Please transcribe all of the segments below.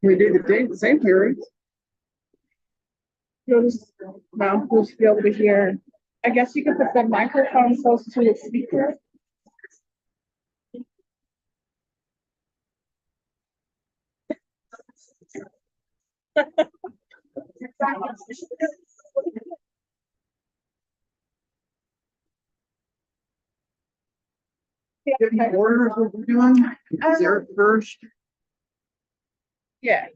We do the same hearings. You'll just, no, you'll just be able to hear. I guess you could put the microphone close to the speaker. The order of what we're doing? Is Eric first? Yeah.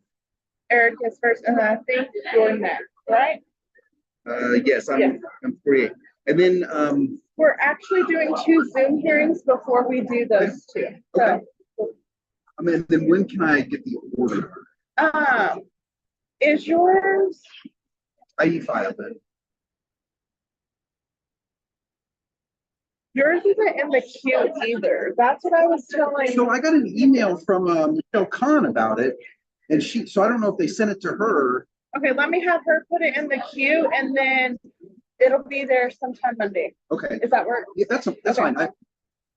Eric is first, and I think you're next, right? Yes, Yeah. I'm free. And then We're actually doing 2 Zoom hearings before we do those 2. So, okay. I mean, then when can I get the order? is yours? I e-filed it. Yours isn't in the queue either. That's what I was telling. So I got an email from Michelle Kahn about it, and so I don't know if they sent it to her. Okay, let me have her put it in the queue, and then it'll be there sometime Monday. Okay. Does that work? Yeah, that's okay. fine.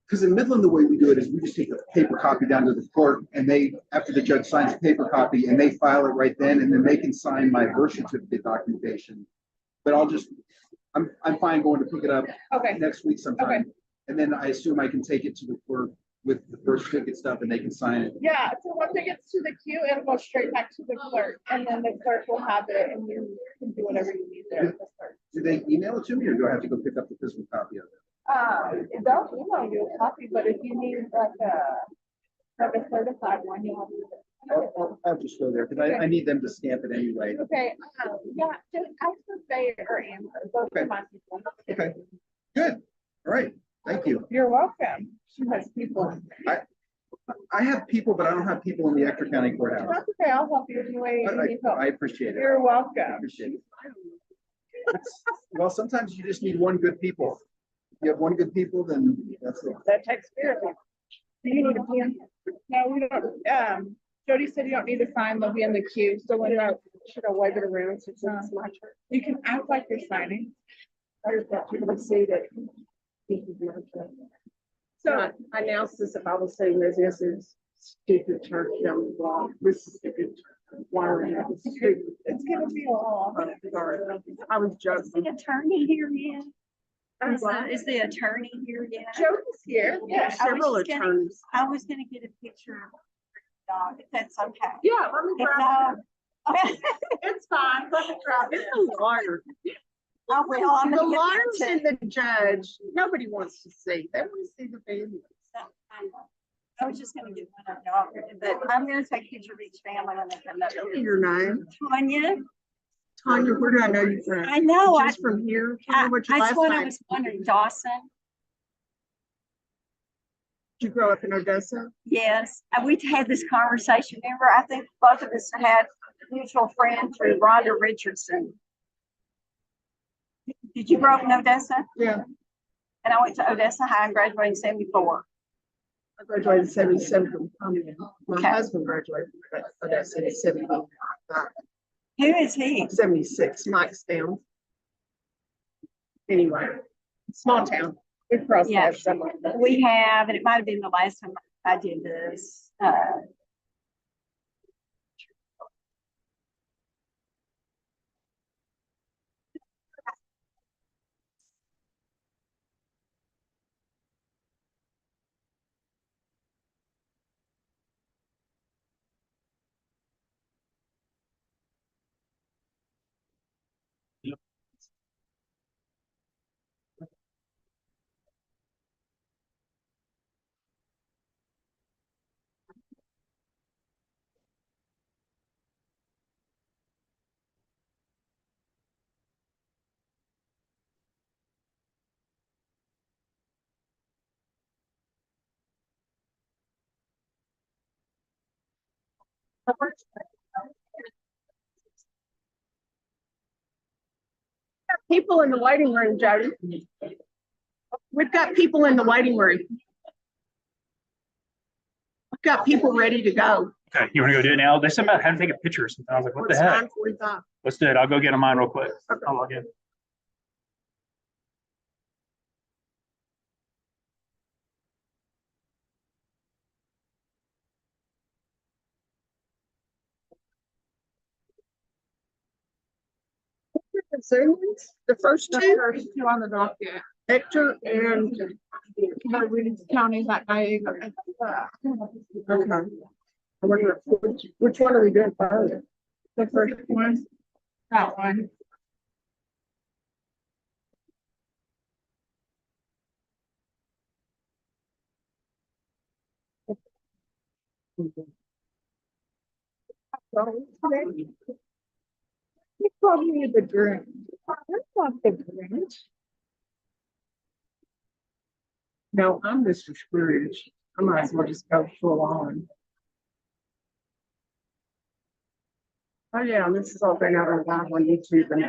Because in Midland, the way we do it is we just take a paper copy down to the court, and after the judge signs the paper copy, and they file it right then, and then they can sign my birth certificate documentation. But I'm fine going to pick it up next week sometime. Okay. And then I assume I can take it to the court with the birth certificate stuff, and they can sign it. Yeah, so once it gets to the queue, it'll go straight back to the clerk, and then the clerk will have it, and you can do whatever you need there. Do they email it to me, or do I have to go pick up the physical copy of it? They'll email you a copy, but if you need like a certified one, you'll have to. I'll just go there because I need them to stamp it anyway. Okay. Yeah, just ask for Faye or Amber. Those are my people. Okay. Good. All right. Thank you. You're welcome. She has people. I have people, but I don't have people in the Ector County Courthouse. That's okay. I'll help you anyway. I appreciate it. You're welcome. I appreciate it. Well, sometimes you just need one good people. If you have one good people, then that's it. That takes care of it. Do you need a pen? No, we don't. Jody said you don't need to sign. They'll be in the queue. So when should I wave it around since it's my turn? You can act like you're signing. I just want people to see that. So I announced this at Bible study residence is stupid church down the block. This is stupid wiring. It's gonna be a long. I was joking. Is the attorney here yet? Is the attorney here yet? Jody's here. Yeah, several attorneys. I was gonna get a picture of the dog, if that's okay. Yeah, let me If grab not, it. It's fine. Let me grab it. It's a lawyer. I will. I'm The gonna get lawyers that and the judge, nobody wants to see. They want to see the family. I was just gonna get one of y'all, but I'm gonna take a picture of each family when they come up. Tell me your name. Tanya, Tanya, where do I know you from? I know. Just from here. Tell me what your That's last what I name. was wondering. Dawson. Did you grow up in Odessa? Yes, and we had this conversation. Remember, I think both of us had a mutual friend through Rhonda Richardson. Did you grow up in Odessa? Yeah. And I went to Odessa High and graduated in 74. I graduated in 77 from Birmingham. My Okay. husband graduated from Odessa in 75. Who is he? 76, Mike's down. Anyway, small town. We crossed Yeah. that somewhere. We have, and it might have been the last time I did this. People in the waiting room, Jody. We've got people in the waiting room. We've got people ready to go. Okay, you want to go do it now? They said about having to take a picture or something. I was like, what the heck? 9:45. Let's do it. I'll go get on mine real quick. Okay. I'll log in. same ones? The first The two? first two on the docket. Hector and, The Reed counties at Niagara. okay. I wonder which one are we doing first? The first one, that one. You called me the Grinch. That's not the Grinch. No, I'm Mr. Scrooge. I might as well just go full on. Oh, yeah, this is all been out on YouTube and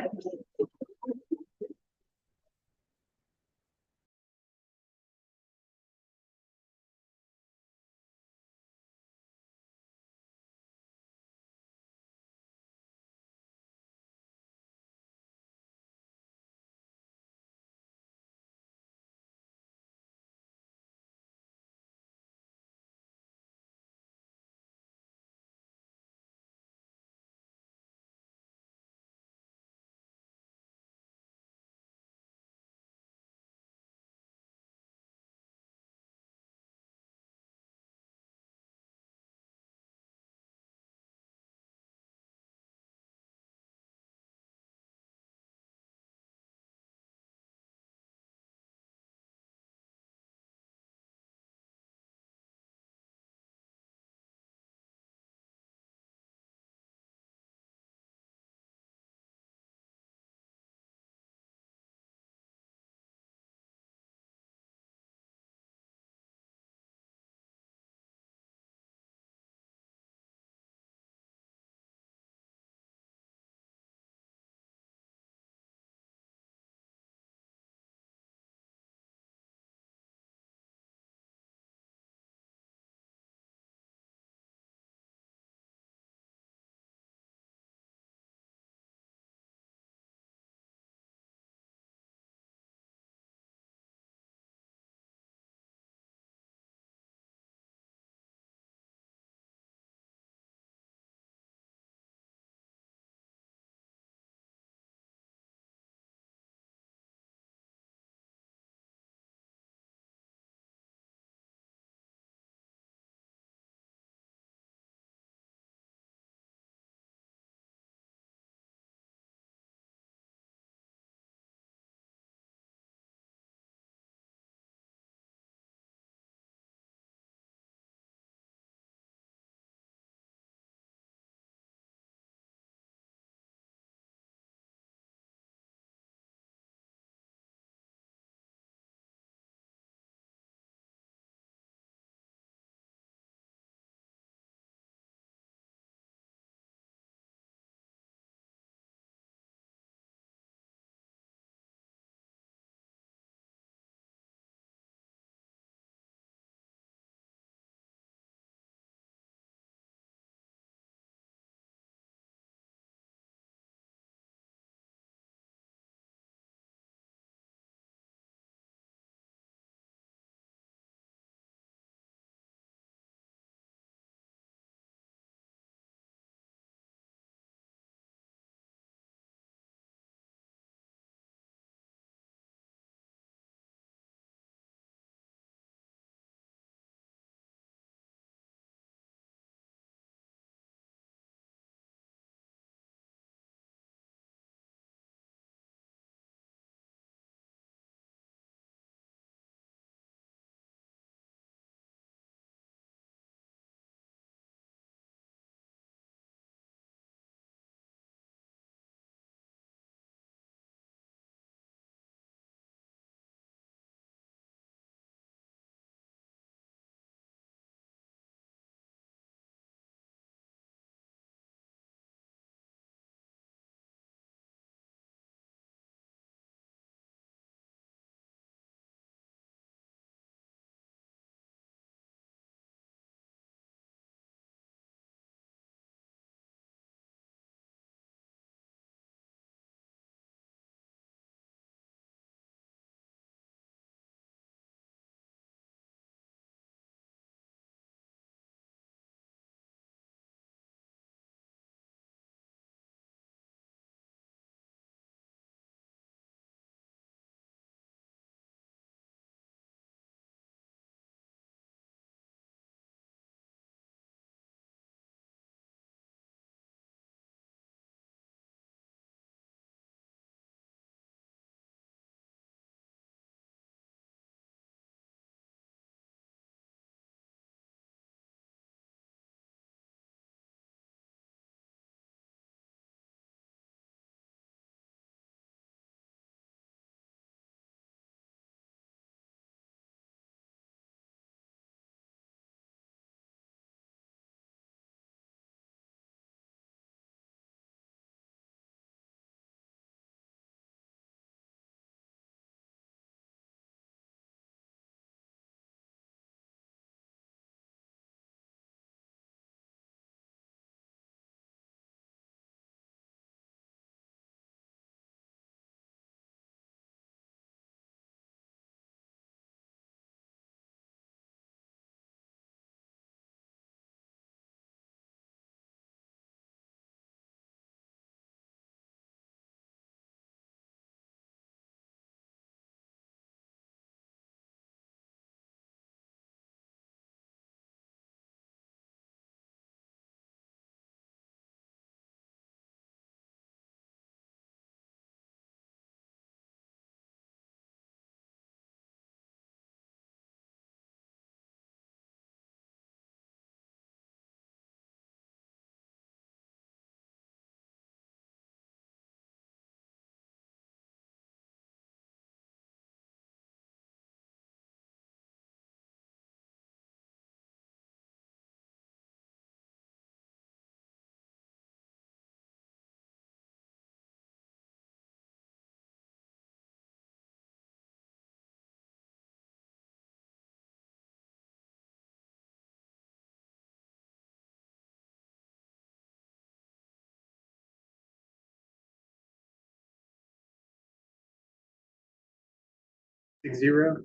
6-0.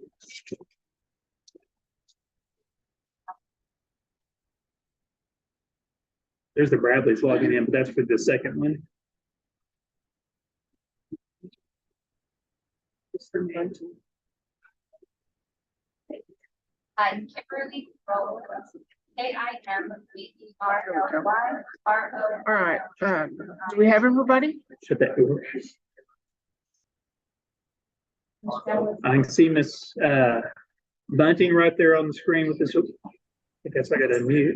There's the Bradley's logging in, but that's for the second one. I'm Kimberly Rose, KIMBERLY. All right, do we have everybody? Shut that door. I can see Miss Bunting right there on the screen with this. I guess I got to unmute.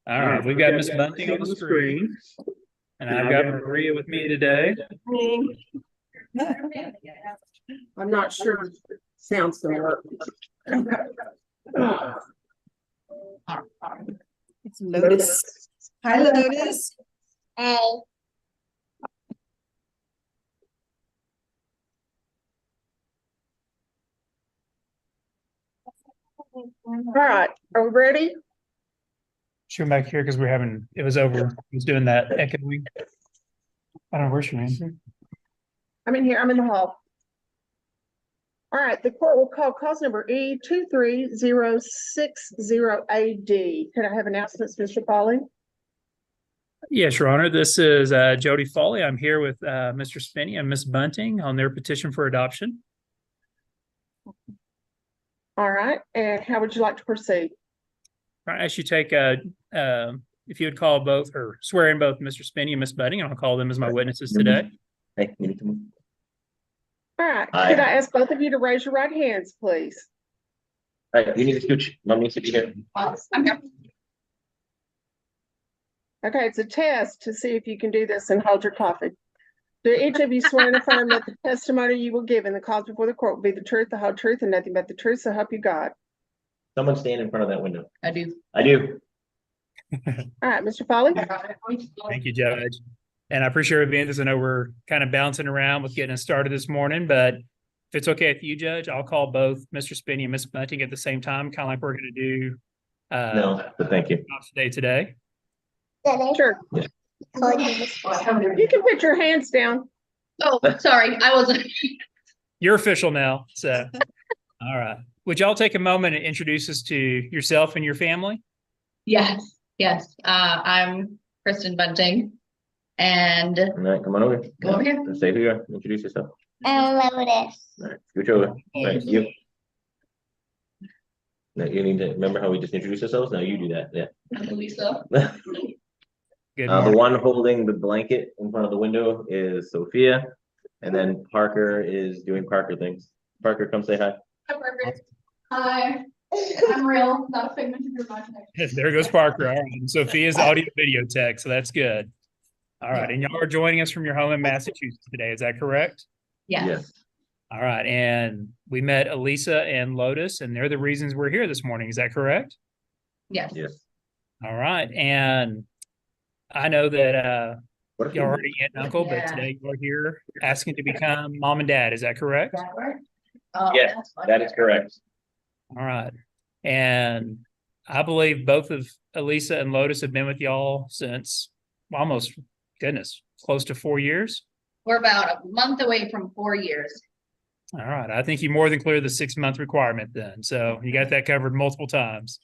All right, we've got Miss Bunting on the screen, and I've got Maria with me today. I'm not sure sound's gonna work. It's Lotus. Hi, Lotus. Hey. All right, are we ready? She'll back here because it was over. He was doing that echoing. I don't know where she went. I'm in here, I'm in the hall. All right, the court will call cause number E23060AD. Could I have announcements, Mr. Foley? Yes, Your Honor. This is Jody Foley. I'm here with Mr. Spinney and Miss Bunting on their petition for adoption. All right, and how would you like to proceed? I ask you take if you would call both or swear in both Mr. Spinney and Miss Bunting, and I'll call them as my witnesses today. Hey, you need to move. All right, Aye. could I ask both of you to raise your right hands, please? All right, you need to scooch. Mom needs to be here. I'm here. Okay, it's a test to see if you can do this and hold your coffee. Do each of you swear and affirm that the testimony you will give in the cause before the court will be the truth, the whole truth, and nothing but the truth, so help you God? Someone stand in front of that window. I do. I do. All right, Mr. Foley? Thank you, Judge. And I appreciate it being this. I know we're kind of bouncing around with getting us started this morning, but if it's okay with you, Judge, I'll call both Mr. Spinney and Miss Bunting at the same time, kind of like we're going to do No, but thank you. today. Sure. You can put your hands down. Oh, sorry, I wasn't. You're official now. So, all right. Would y'all take a moment and introduce us to yourself and your family? Yes, yes. I'm Kristen Bunting, and All right, come on over. Go over here. Say who you are. Introduce yourself. I'm Lotus. All right, scooch over. All right, you. Now you need to remember how we just introduced ourselves. Now you do that. Yeah. I'm Lisa. Good The morning. one holding the blanket in front of the window is Sophia, and then Parker is doing Parker things. Parker, come say hi. Hi, Parker. Hi. I'm real, not a figment of your imagination. There goes Parker. All right. And Sophia's audio video tech, so that's good. All right. And y'all are joining us from your home in Massachusetts today. Is that correct? Yes. All right. And we met Elisa and Lotus, and they're the reasons we're here this morning. Is that correct? Yes. Yes. All right. And I know that What if you're you- already aunt and uncle, but today you're here asking to become mom and dad. Is that correct? Yes, that is correct. All right. And I believe both of Elisa and Lotus have been with y'all since almost, goodness, close to 4 years. We're about a month away from 4 years. All right. I think you more than cleared the 6-month requirement then. So you got that covered multiple times.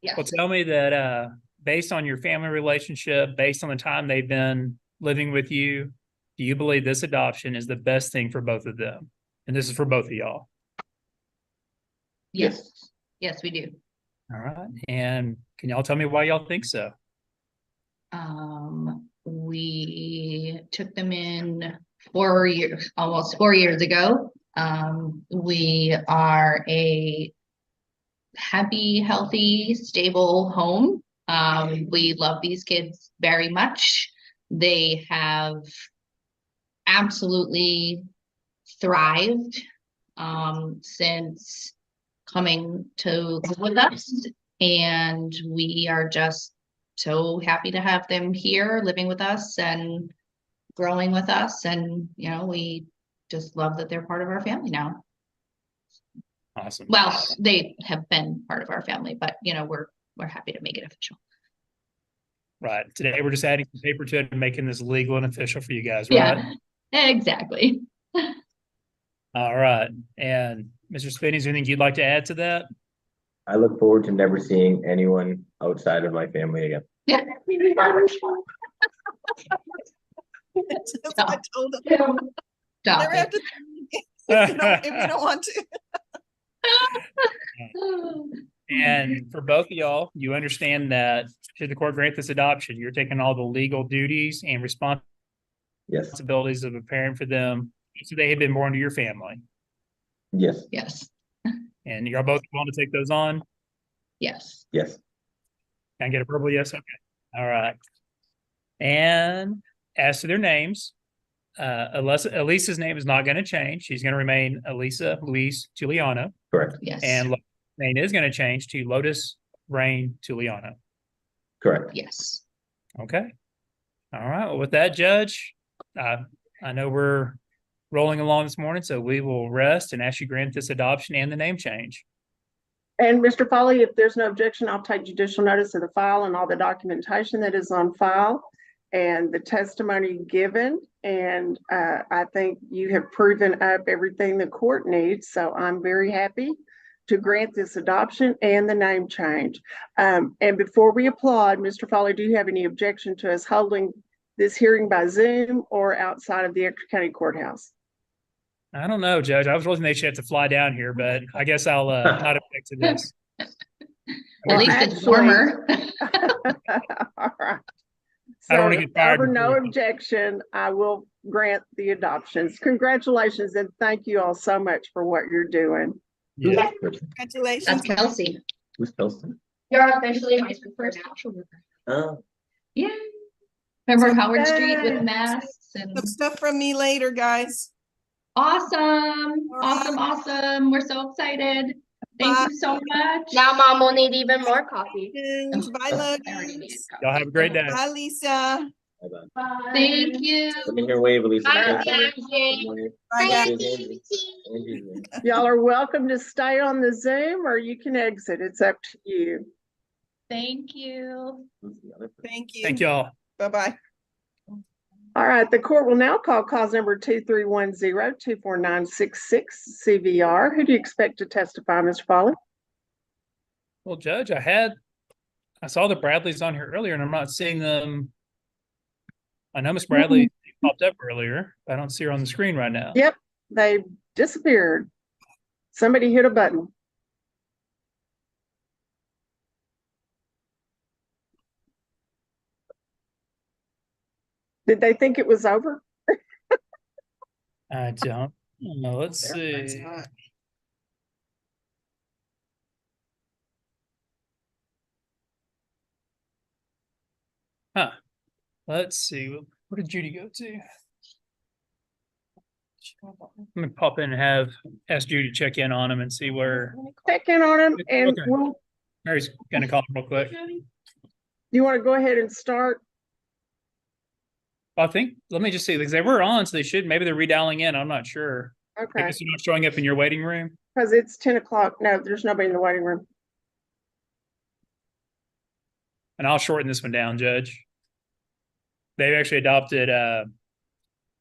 Yes. Well, tell me that based on your family relationship, based on the time they've been living with you, do you believe this adoption is the best thing for both of them? And this is for both of y'all. Yes. Yes, we do. All right. And can y'all tell me why y'all think so? We took them in 4 years, almost 4 years ago. We are a happy, healthy, stable home. We love these kids very much. They have absolutely thrived since coming to live with us, and we are just so happy to have them here living with us and growing with us, and we just love that they're part of our family now. Awesome. Well, they have been part of our family, but we're happy to make it official. Right. Today we're just adding some paper to it and making this legal and official for you guys, right? Yeah, exactly. All right. And Mr. Spinney, is there anything you'd like to add to that? I look forward to never seeing anyone outside of my family again. Yeah. That's what I told them. Stop Never have it. to, if you don't want to. And for both of y'all, you understand that should the court grant this adoption, you're taking all the legal duties and Yes, responsibilities of a parent for them. So they had been born to your family. yes, Yes, And you're both willing to take those on? yes. yes. Can I get a verbal yes? Okay. All right. And as to their names, Elisa's name is not going to change. She's going to remain Elisa Louise Giuliano. Correct, Yes. And name is going to change to Lotus Rain Giuliano. correct. Yes. Okay. All right. Well, with that, Judge, I know we're rolling along this morning, so we will rest and ask you to grant this adoption and the name change. And Mr. Foley, if there's no objection, I'll take judicial notice of the file and all the documentation that is on file and the testimony given. And I think you have proven up everything the court needs. So I'm very happy to grant this adoption and the name change. And before we applaud, Mr. Foley, do you have any objection to us holding this hearing by Zoom or outside of the Ector County Courthouse? I don't know, Judge. I was really thinking they should have to fly down here, but I guess I'll not object to this. At least it's warmer. All right. I don't want So, to get fired over no before- objection, I will grant the adoptions. Congratulations and thank you all so much for what you're doing. Yeah. That's Congratulations. Kelsey. Who's Kelsey? You're officially my first social worker. Oh, Yeah. Remember So- Howard Street with masks and Some stuff from me later, guys. awesome, awesome. We're so excited. Thank you so much. Now mom will need even more coffee. Bye, I already needed Lotus. coffee. Y'all have a great day. Bye, Lisa. bye-bye. Thank you. Let me hear wave, Elisa. Bye, Good Angie. morning. Bye, guys. Angie. Angie. Y'all are welcome to stay on the Zoom or you can exit. It's up to you. Thank you. Who's the other person? Thank you. Thank y'all. Bye-bye. All right, the court will now call cause number 2310-24966 CVR. Who do you expect to testify, Mr. Foley? Well, Judge, I saw the Bradleys on here earlier and I'm not seeing them. I know Miss Bradley popped up earlier. But I don't see her on the screen right now. Yep, they disappeared. Somebody hit a button. Did they think it was over? I don't know. Let's That's see. hot. Huh. Let's see. Where did Judy go to? Let me pop in and ask Judy to check in on him and see where Check in on them and Okay. we'll, Mary's gonna call him real quick. you want to go ahead and start? I think, let me just see, because they were on, so they should, maybe they're redialing in. I'm not sure. I Okay, guess you're not showing up in your waiting room. because it's 10 o'clock. No, there's nobody in the waiting room. And I'll shorten this one down, Judge. They've actually adopted,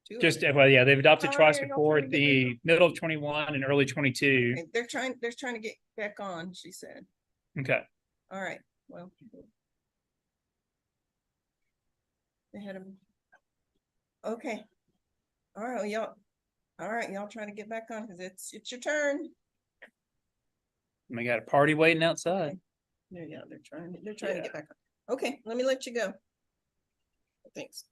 they've adopted Oh, twice yeah, y'all before, trying to the middle of 21 and early 22. Okay, they're trying to get back on, she said. Okay. All right, well. They had them. Okay. All right, y'all trying to get back on because it's your turn. We got a party waiting outside. Yeah, they're trying to get back on. Okay, let me let you go. Thanks.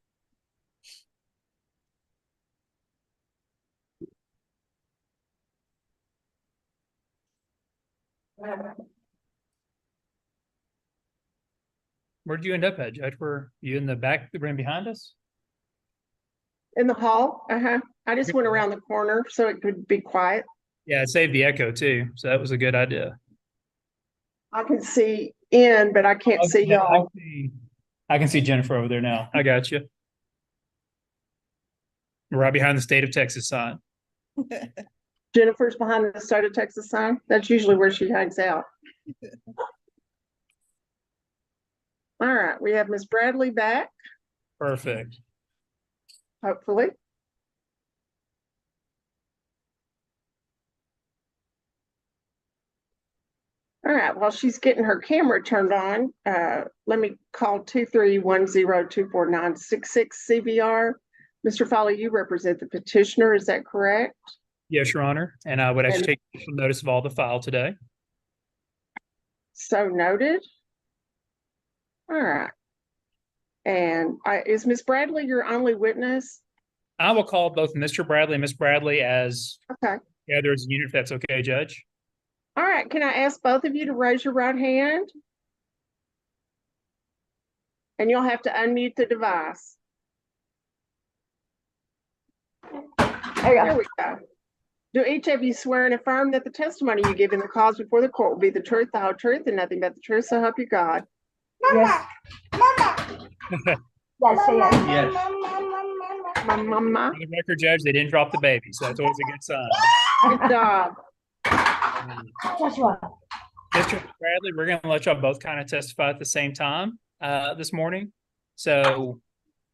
Where'd you end up at, Judge? Were you in the back, the room behind us? In the hall? I just went around the corner so it could be quiet. Yeah, it saved the echo too, so that was a good idea. I can see in, but I can't see Yeah, y'all. I can see Jennifer over there now. I got you. Right behind the state of Texas sign. Jennifer's behind the state of Texas sign. That's usually where she hangs out. All right, we have Miss Bradley back, Perfect. hopefully. All right, while she's getting her camera turned on, let me call 231024966 CVR. Mr. Foley, you represent the petitioner, is that correct? Yes, Your Honor, and I would actually And- take official notice of all the file today. So noted. All right. And is Miss Bradley your only witness? I will call both Mr. Bradley and Miss Bradley as Okay. together as a unit, if that's okay, Judge. All right, can I ask both of you to raise your right hand? And you'll have to unmute the device. There we go. Do each of you swear and affirm that the testimony you give in the cause before the court will be the truth, the whole truth, and nothing but the truth, so help you God? Yes. Yes, say yes. Yes. Mama, For the record, Judge, they didn't drop the baby, so that's always a good sign. good job. Joshua. Mr. Bradley, we're gonna let y'all both kind of testify at the same time this morning. So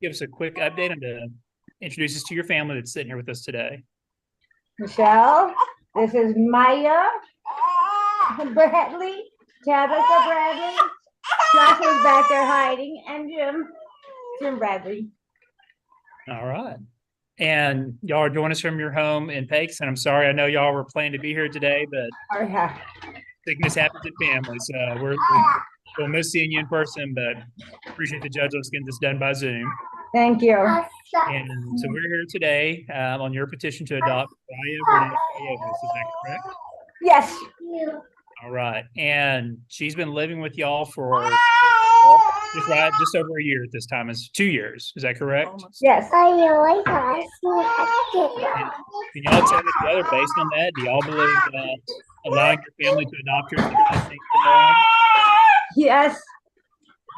give us a quick update and to introduce us to your family that's sitting here with us today. Michelle, this is Maya Bradley, Tabitha Bradley, Joshua's back there hiding, and Jim Bradley. All right. And y'all are joining us from your home in Pakes, and I'm sorry, I know y'all were planning to be here today, but Oh, yeah. sickness happens in families. We'll miss seeing you in person, but appreciate the judge let's get this done by Zoom. Thank you. And so we're here today on your petition to adopt Raya Renee Gallegos. Is that correct? Yes. All right. And she's been living with y'all for just over a year at this time. It's 2 years. Is that correct? Yes. Can y'all tell me together, based on that, do y'all believe that allowing your family to adopt her is the best thing for them? Yes.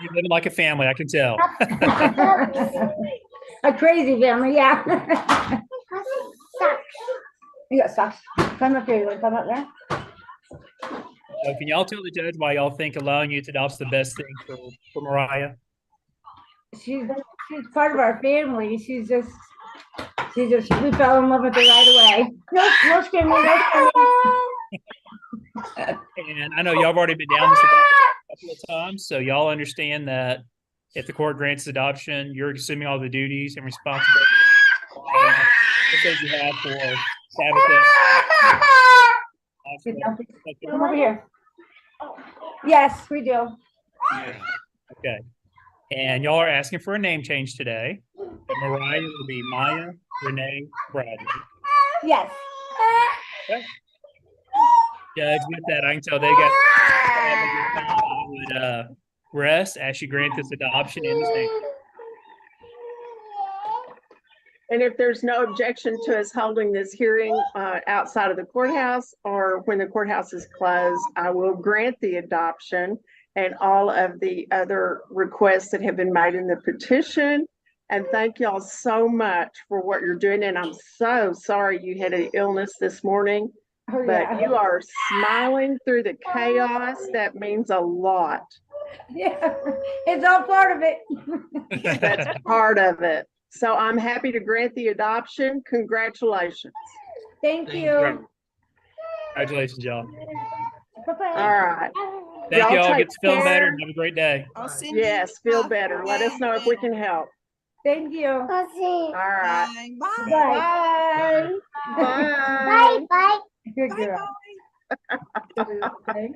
You're living like a family, I can tell. A crazy family, yeah. You got socks. Come up here. You want to come up there? So can y'all tell the judge why y'all think allowing you to adopt is the best thing for Mariah? She's part of our family. She's just, we fell in love with her right away. No screaming, no screaming. And I know y'all have already been down this a couple of times, so y'all understand that if the court grants adoption, you're assuming all the duties and responsibilities just as you have for Tabitha. Come over here. Yes, we do. Okay. And y'all are asking for a name change today. Mariah will be Maya Renee Bradley. Yes. Okay. Judge, with that, I can tell they got I would rest as you grant this adoption in this name. And if there's no objection to us holding this hearing outside of the courthouse or when the courthouse is closed, I will grant the adoption and all of the other requests that have been made in the petition. And thank y'all so much for what you're doing. And I'm so sorry you had an illness this morning, but you are smiling through the chaos. That means a lot. Yeah, it's all part of it. That's part of it. So I'm happy to grant the adoption. Congratulations. Thank you. Congratulations, y'all. Bye-bye. All right. Thank y'all. take Get to feeling better care. and have a great day. I'll send you Yes, feel stuff. better. Let us know if we can help. Thank you. All right. Bye. Bye. Bye. Bye. Bye. Good Bye. girl. Bye. Okay.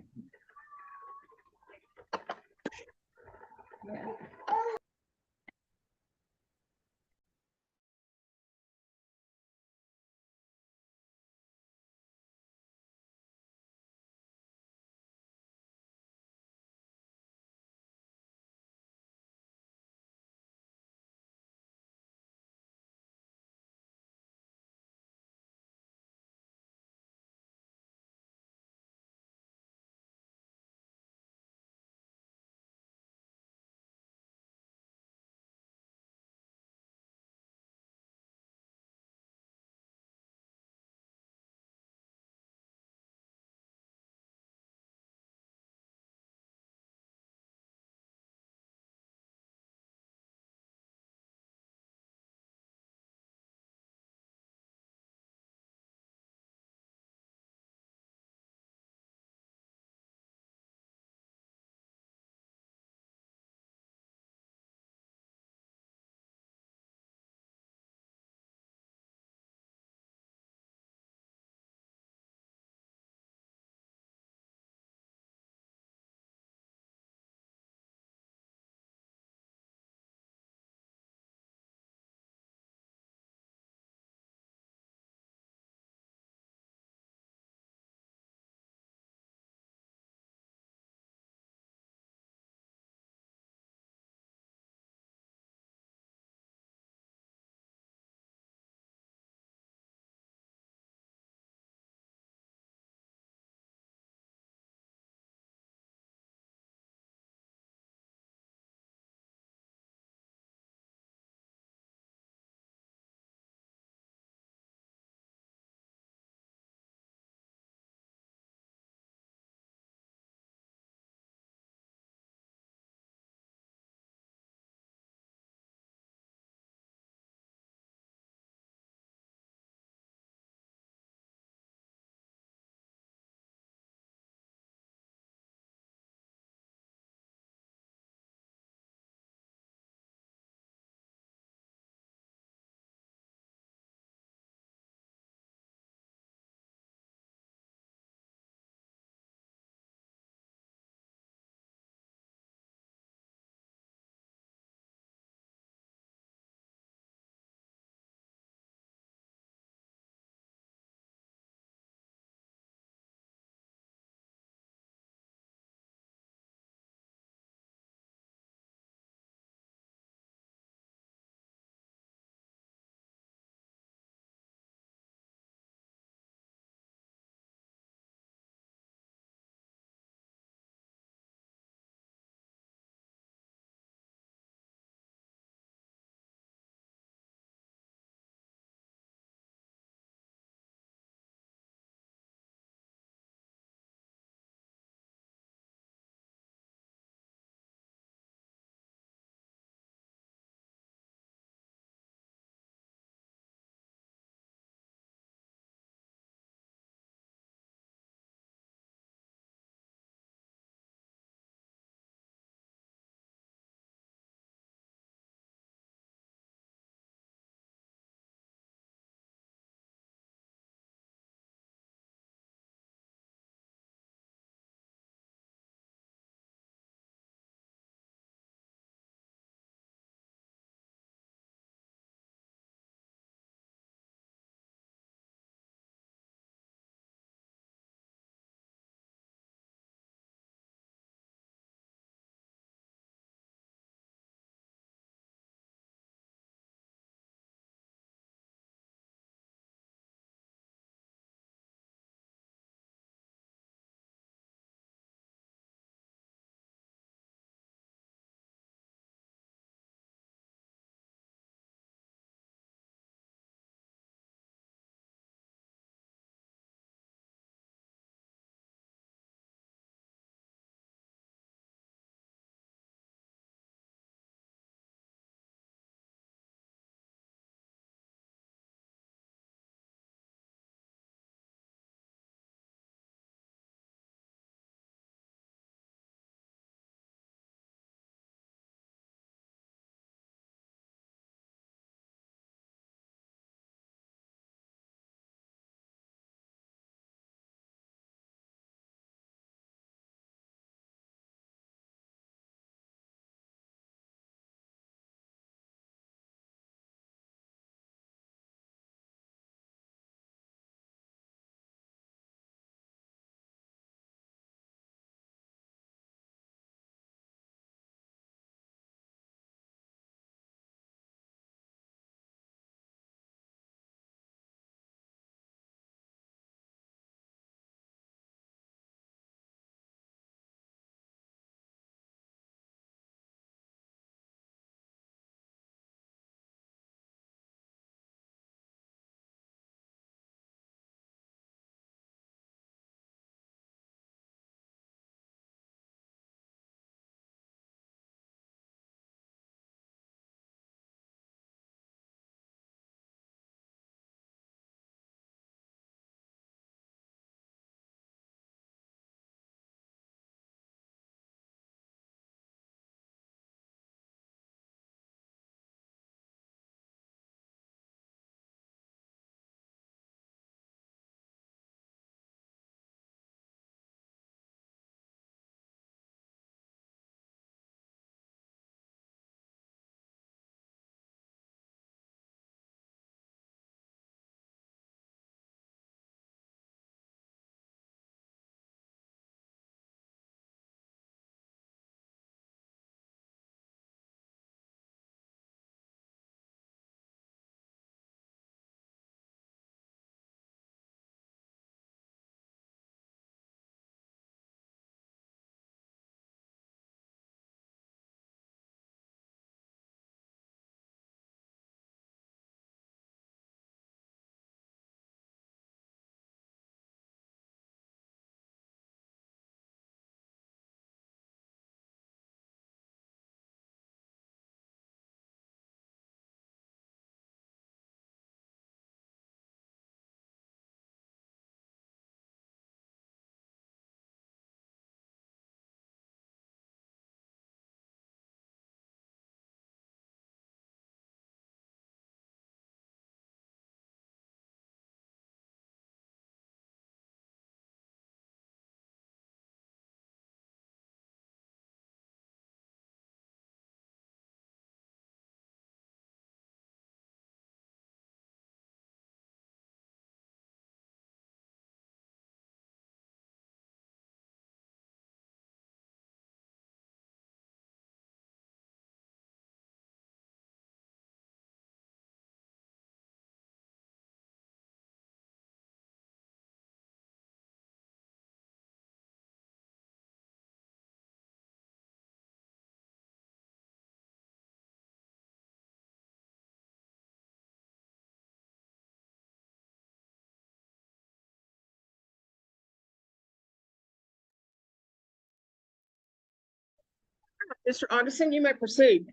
Mr. Augustine, you may proceed.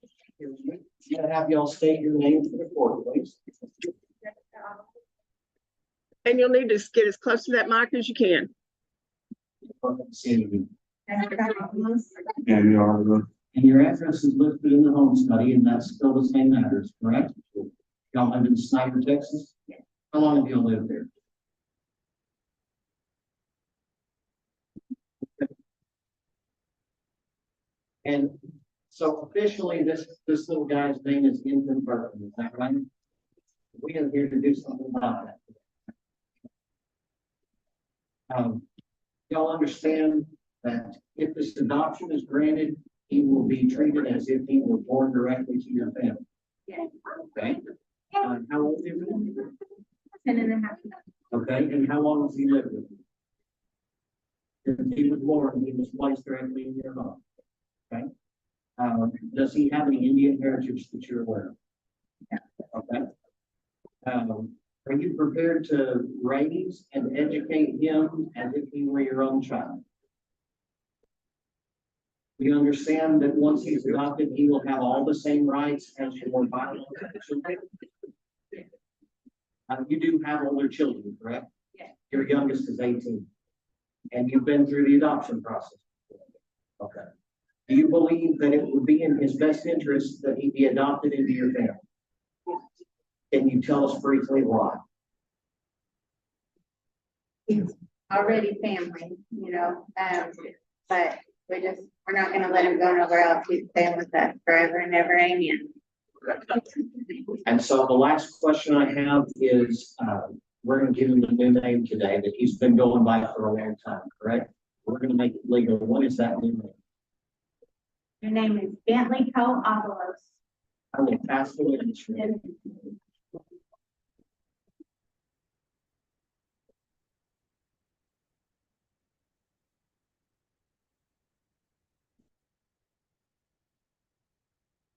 Gonna have y'all state your name for the court, please. And you'll need to get as close to that mic as you can. And your address is listed in the home study, and that's still the same address, correct? Y'all live in Snyder, Texas? How long have you lived there? And so officially, this little guy's name is Infant Burton, is that right? We are here to do something about that. Y'all understand that if this adoption is granted, he will be treated as if he were born directly to your family. Okay? How old is he? 10.5. Okay, and how long has he lived with you? Since he was born, he was placed directly in your home. Okay? Does he have any Indian heritage that you're aware of? Okay. Are you prepared to raise and educate him as if he were your own child? We understand that once he's adopted, he will have all the same rights as your biological children. You do have older children, correct? Yeah. Your youngest is 18. And you've been through the adoption process. Okay. Do you believe that it would be in his best interest that he be adopted into your family? Can you tell us briefly why? He's already family, but we're not gonna let him go nowhere else. He's staying with us forever and ever, amen. And so the last question I have is, we're gonna give him a new name today that he's been going by for a long time, correct? We're gonna make it legal. What is that new name? Your name is Bentley Cole Avalos. I will pass the witness.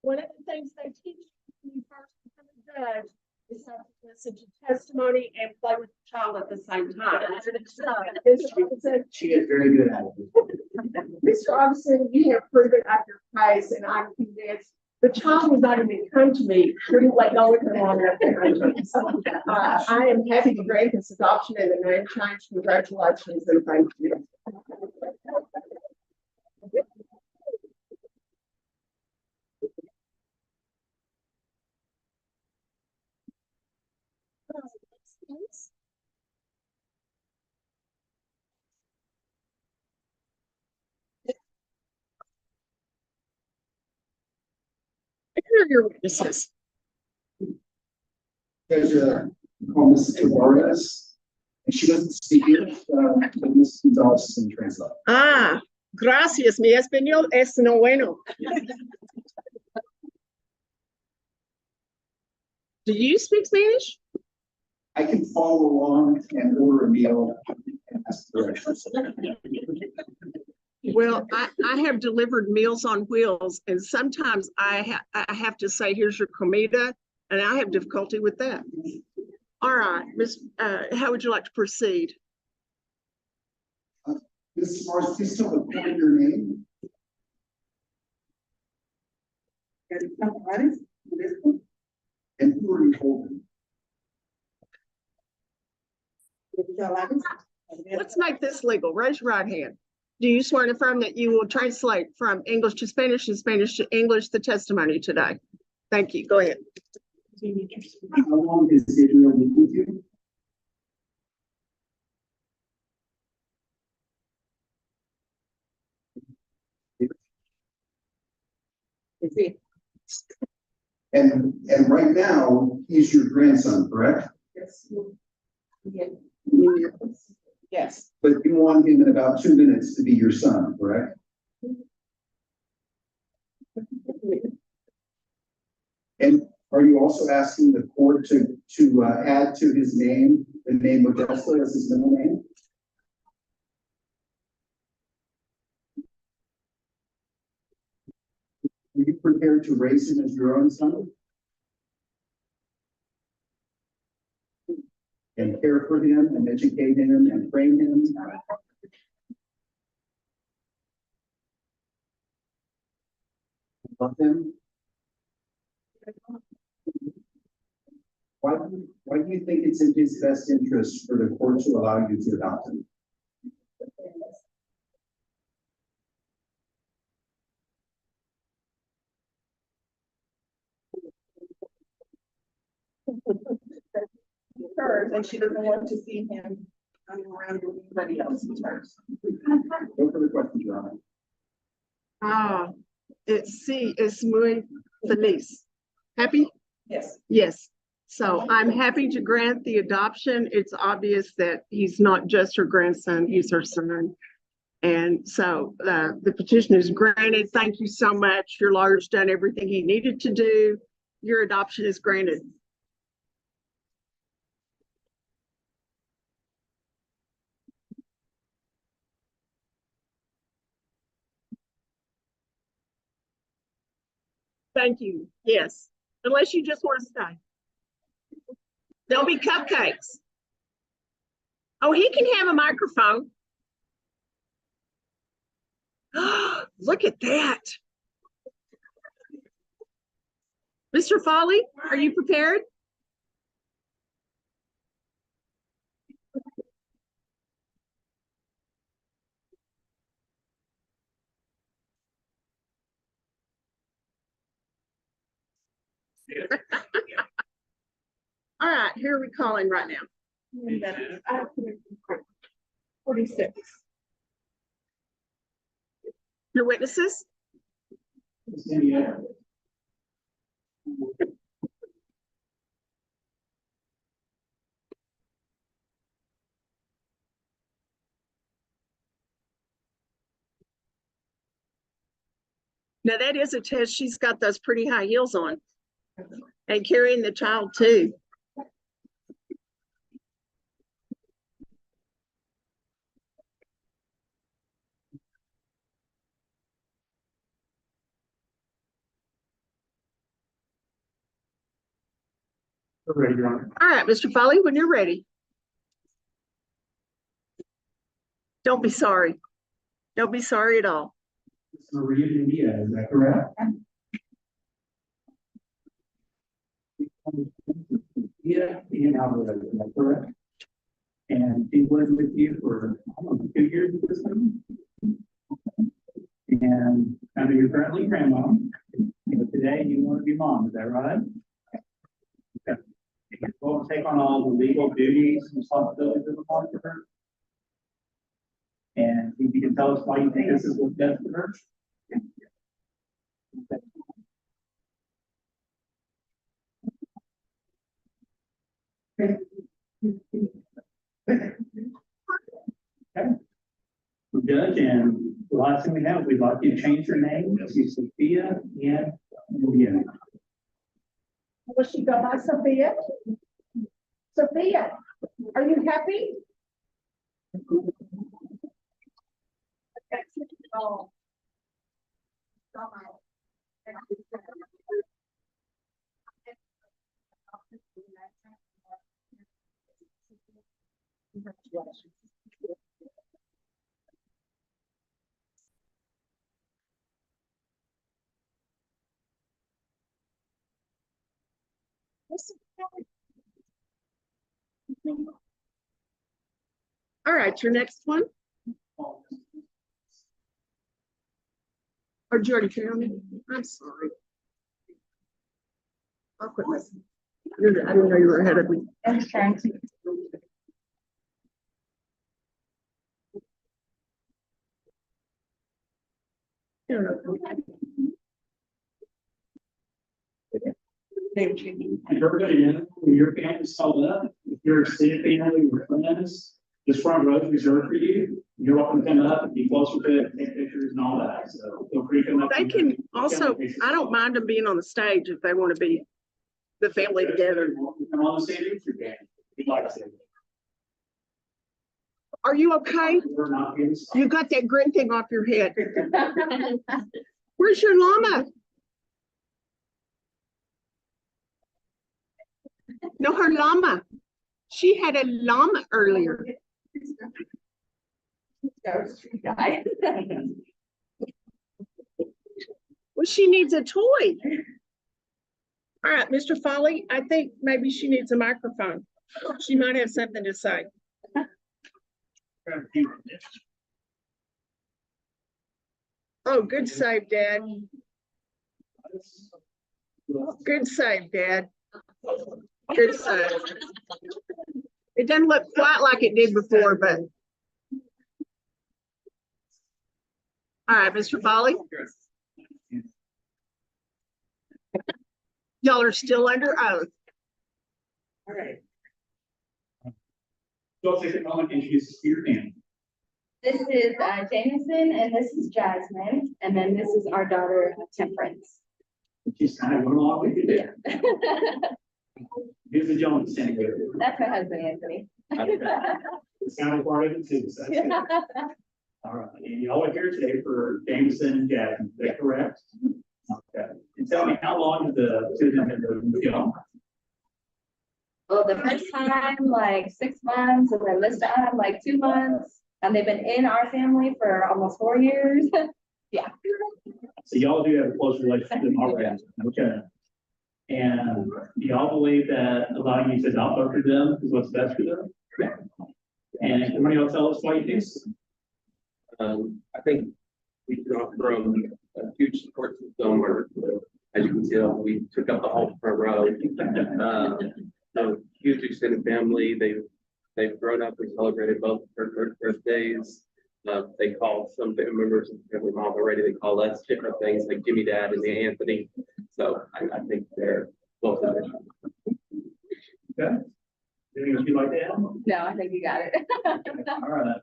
One of the things they teach when you first become a judge is how to listen to testimony and play with the child at the same time. She is very good at it. Mr. Augustine, you have proven up your case, and I'm convinced the child was not even come to me, couldn't let go of her long enough to come to me. I am happy to grant this adoption and the name change. Congratulations and thank you. Here are your witnesses. There's Ms. Tavares, and she doesn't speak English, but Ms. Gonzalez can translate. Ah, gracias. Mi español es no bueno. Do you speak Spanish? I can follow along and order a meal and ask directions. Well, I have delivered Meals on Wheels, and sometimes I have to say, here's your comida, and I have difficulty with that. All right, Miss, how would you like to proceed? Mrs. Morris, please tell the court your name. And who are you holding? Let's make this legal. Raise your right hand. Do you swear and affirm that you will translate from English to Spanish and Spanish to English the testimony today? Thank you. Go ahead. How long has Israel been with you? And right now, he's your grandson, correct? Yes. Yeah. Yes. But you want him in about 2 minutes to be your son, correct? And are you also asking the court to add to his name the name Modesto as his middle name? Are you prepared to raise him as your own son? And care for him and educate him and train him? love him. Why do you think it's in his best interest for the court to allow you to adopt him? Hers, and she doesn't want to see him running around with anybody else's hers. No further questions, Your Honor. It's muy feliz. Happy? Yes. Yes. So I'm happy to grant the adoption. It's obvious that he's not just her grandson, he's her son. And so the petition is granted. Thank you so much. Your lawyer's done everything he needed to do. Your adoption is granted. Thank you. Yes. Unless you just want to stay. There'll be cupcakes. Oh, he can have a microphone. Look at that. Mr. Foley, are you prepared? All right, who are we calling right now? 46. Your witnesses? Now that is a test. She's got those pretty high heels on and carrying the child too. Ready, Your Honor. All right, Mr. Foley, when you're ready. Don't be sorry. Don't be sorry at all. It's Maria India, is that correct? Yeah, and Alvarez, is that correct? And she lived with you for, I don't know, 2 years at this time? And I know you're currently grandma, but today you want to be mom, is that right? Okay. We'll take on all the legal duties and responsibilities of the mom for her. And if you can tell us why you think this is what's best for her. Okay. Judge, and the last thing we have, we'd like you to change your name to Sophia and Maria. Will she go by Sophia? Sophia, are you happy? Oh. All right, your next one. Or did you already found it? I'm sorry. I'll quit listening. I didn't know you were ahead of me. I'm trying to. Everybody in, when your family's called up, if you're a city family or friends, this front row is reserved for you. You're welcome to come up and be closer to it, take pictures and all that. So feel free to come up. They can also, I don't mind them being on the stage if they want to be the family together. Come on the stage if you can. If you'd like to. Are you okay? We're not getting started. You got that grin thing off your head. Where's your llama? No, her llama. She had a llama earlier. Well, she needs a toy. All right, Mr. Foley, I think maybe she needs a microphone. She might have something to say. Oh, good save, Dad. Good save, Dad. Good save. It doesn't look quite like it did before, but. All right, Mr. Foley. Y'all are still under oath. All right. So take a moment and introduce your family. This is Jameson and this is Jasmine, and then this is our daughter Temperance. Just kind of went along with you there. Here's the Jones Center. That's my husband, Anthony. The sound part of it too. So that's good. All right, and y'all are here today for Jameson and Jasmine, is that correct? Okay. And tell me, how long did the two of them have been together? Well, the first time, like 6 months, and then this time, like 2 months, and they've been in our family for almost 4 years. Yeah. So y'all do have a close relationship with them already, okay? And do y'all believe that allowing you to adopt both of them is what's best for them? And can one of y'all tell us why you think so? I think we draw from a huge support system where, as you can tell, we took up the whole front row. A huge extended family. They've grown up and celebrated both their birthdays. They call some family members of family mom already. They call us different things like Jimmy Dad and the Anthony. So I think they're both of them. Okay. Anything else you'd like to add? No, I think you got it. All right.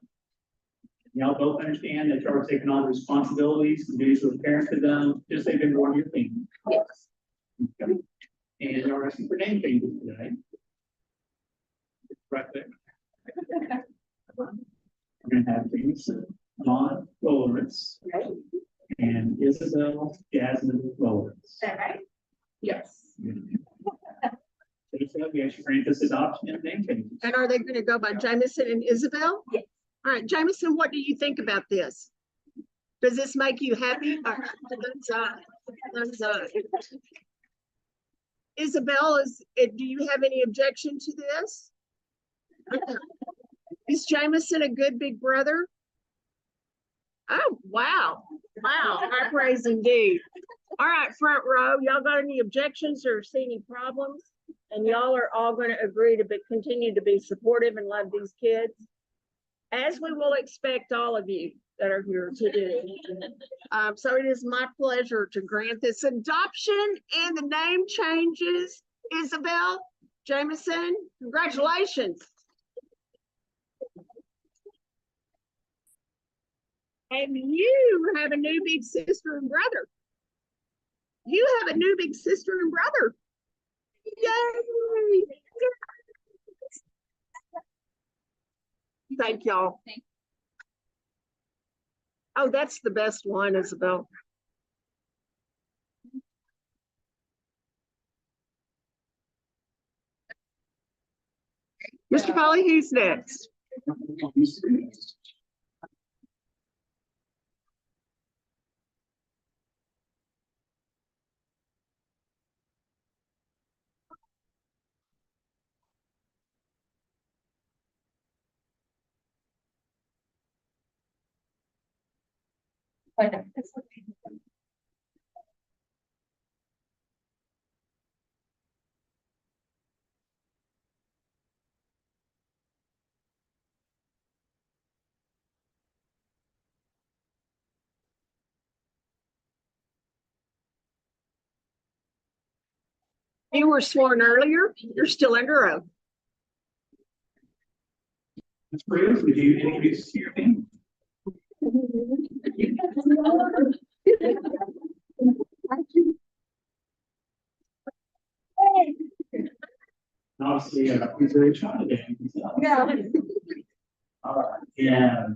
Y'all both understand that y'all are taking on the responsibilities and duties of parents to them, just like they've been born your family. Yes. Okay. And you're asking for name changes today. Right there. We're gonna have Jameson, Dawn Lawrence, Right. and Isabel Jasmine Lawrence. Is that right? Yes. So we actually grant this adoption and name changes. And are they gonna go by Jameson and Isabel? Yes. All right, Jameson, what do you think about this? Does this make you happy? Isabel, do you have any objection to this? Is Jameson a good big brother? Oh, wow. Wow, high praise indeed. All right, front row, y'all got any objections or see any problems? And y'all are all going to agree to continue to be supportive and love these kids, as we will expect all of you that are here to do. So it is my pleasure to grant this adoption and the name changes. Isabel Jameson, congratulations. And you have a new big sister and brother. You have a new big sister and brother. Yay! Thank y'all. Oh, that's the best one, Isabel. Mr. Polly, who's next? You were sworn earlier. You're still under oath. Ms. Bruce, would you introduce your family? Obviously, he's very shy today. Yeah. All right, yeah.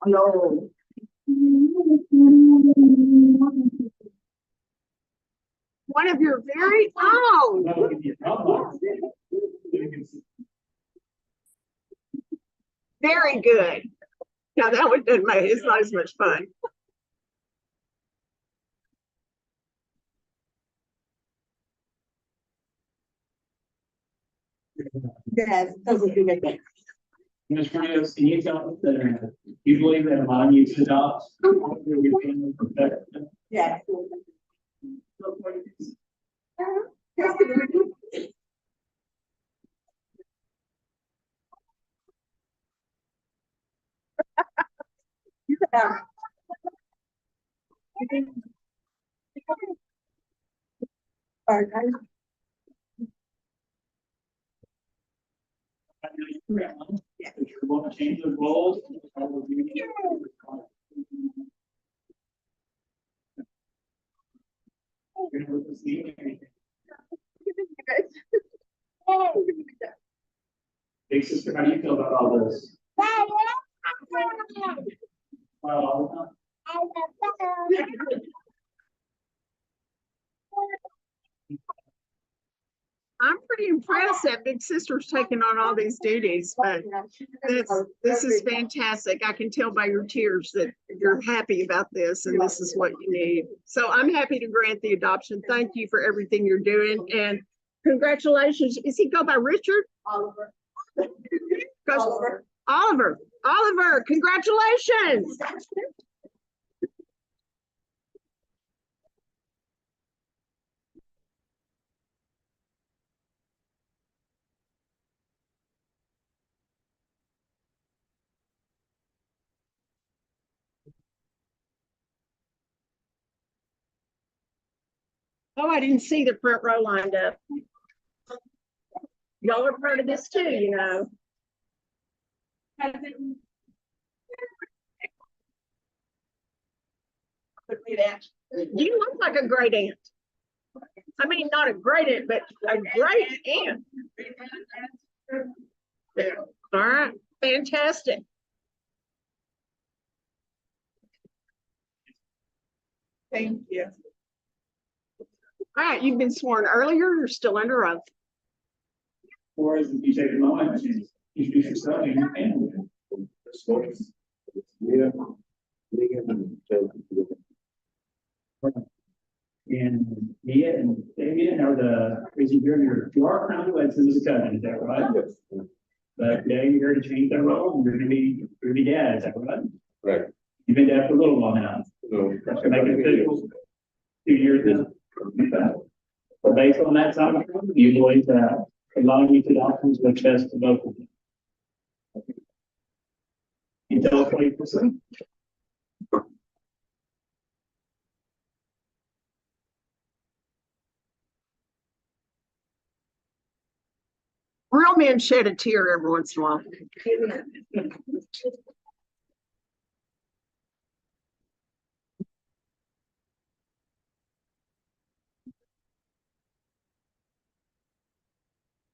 Hello. One of your very own. Very good. Yeah, that one didn't make, it's not as much fun. Yes, those would be good things. Ms. Rios, can you tell us that you believe that a non-use adopts? Yes. If you want to change the roles. Big sister, how do you feel about all this? I'm pretty impressed that big sister's taking on all these duties, but this is fantastic. I can tell by your tears that you're happy about this and this is what you need. So I'm happy to grant the adoption. Thank you for everything you're doing and congratulations. Is he go by Richard? Oliver. Oliver, congratulations. Oh, I didn't see the front row lined up. Y'all are part of this too, you know. You look like a great aunt. I mean, not a great aunt, but a great aunt. Yeah. All right, fantastic. Thank you. All right, you've been sworn earlier, you're still under oath. Or as you take a moment to introduce yourself and your family. And Mia and Damien are the crazy here. You are currently wed to this cousin, is that right? But today you're here to change that role and you're gonna be dad, is that right? Right. You've been dad for a little while now. So. That's gonna make it official. 2 years in. But based on that time, you believe that allowing you to adoptions will best to both of them. You tell us what you prefer. Real men shed a tear every once in a while.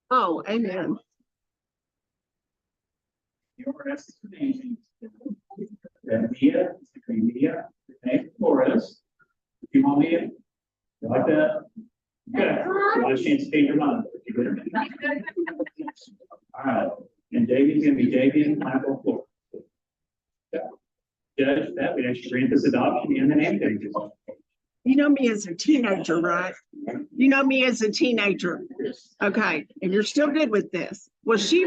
Oh, amen. Your rest is amazing. Then Mia, Renee Flores. If you want Mia, you like that? Good. You want a chance to change your mind? All right. And Davian's gonna be Davian Michael Flores. Judge, that would actually grant this adoption and the name changes. You know me as a teenager, right? You know me as a teenager. Okay, and you're still good with this. Well, she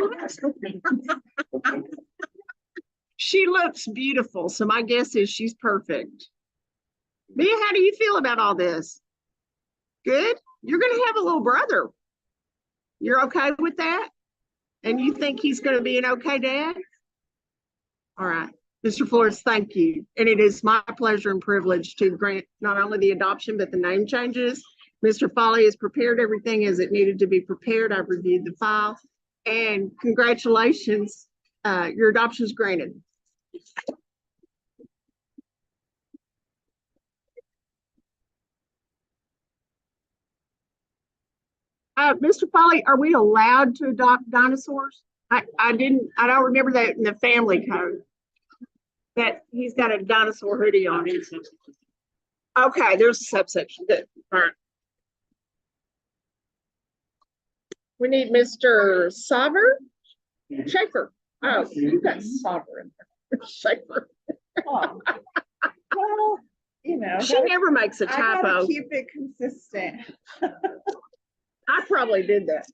looks beautiful, so my guess is she's perfect. Mia, how do you feel about all this? Good? You're gonna have a little brother. You're okay with that? And you think he's gonna be an okay dad? All right. Mr. Flores, thank you. And it is my pleasure and privilege to grant not only the adoption, but the name changes. Mr. Foley has prepared everything as it needed to be prepared. I've reviewed the file. And congratulations, your adoption is granted. Mr. Foley, are we allowed to adopt dinosaurs? I don't remember that in the family code. That he's got a dinosaur hoodie on. Okay, there's a subsection. Good. All right. We need Mr. Schaefer. Oh, you got Sauber in there. Schaefer. Oh. Well, you know. She never makes a I gotta typo. keep it consistent. I probably did that.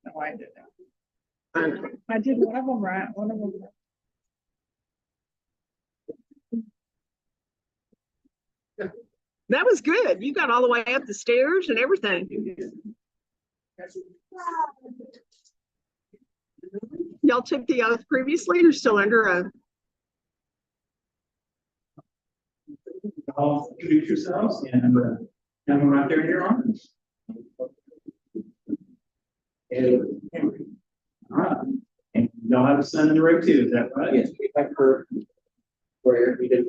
No, I didn't. I did one of them right, one of them. That was good. You got all the way up the stairs and everything. Y'all took the oath previously or still under oath? All introduce yourselves and have them right there in your arms. All right. And y'all have a son in the row too, is that right? Yes, we have her where we did.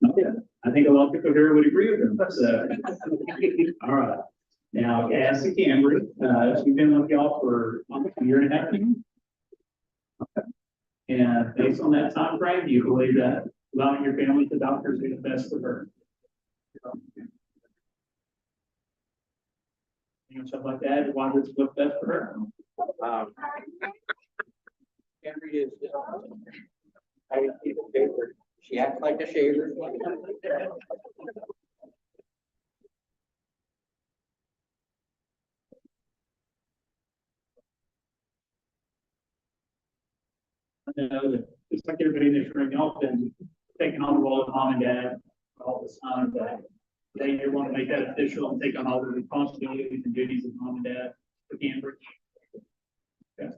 Okay. I think a lot of people here would agree with them, so. All right. Now, as a Camry, we've been with y'all for almost a year and a half. Okay. And based on that time frame, you believe that allowing your family to doctors is the best for her? You know, stuff like that, why does it look best for her? Henry is, I keep it favorite. She acts like a shaver. I know that it's like everybody in this room, y'all been taking on the role of mom and dad all this time, but they want to make that official and take on all the responsibilities and duties of mom and dad for Cambridge. Okay.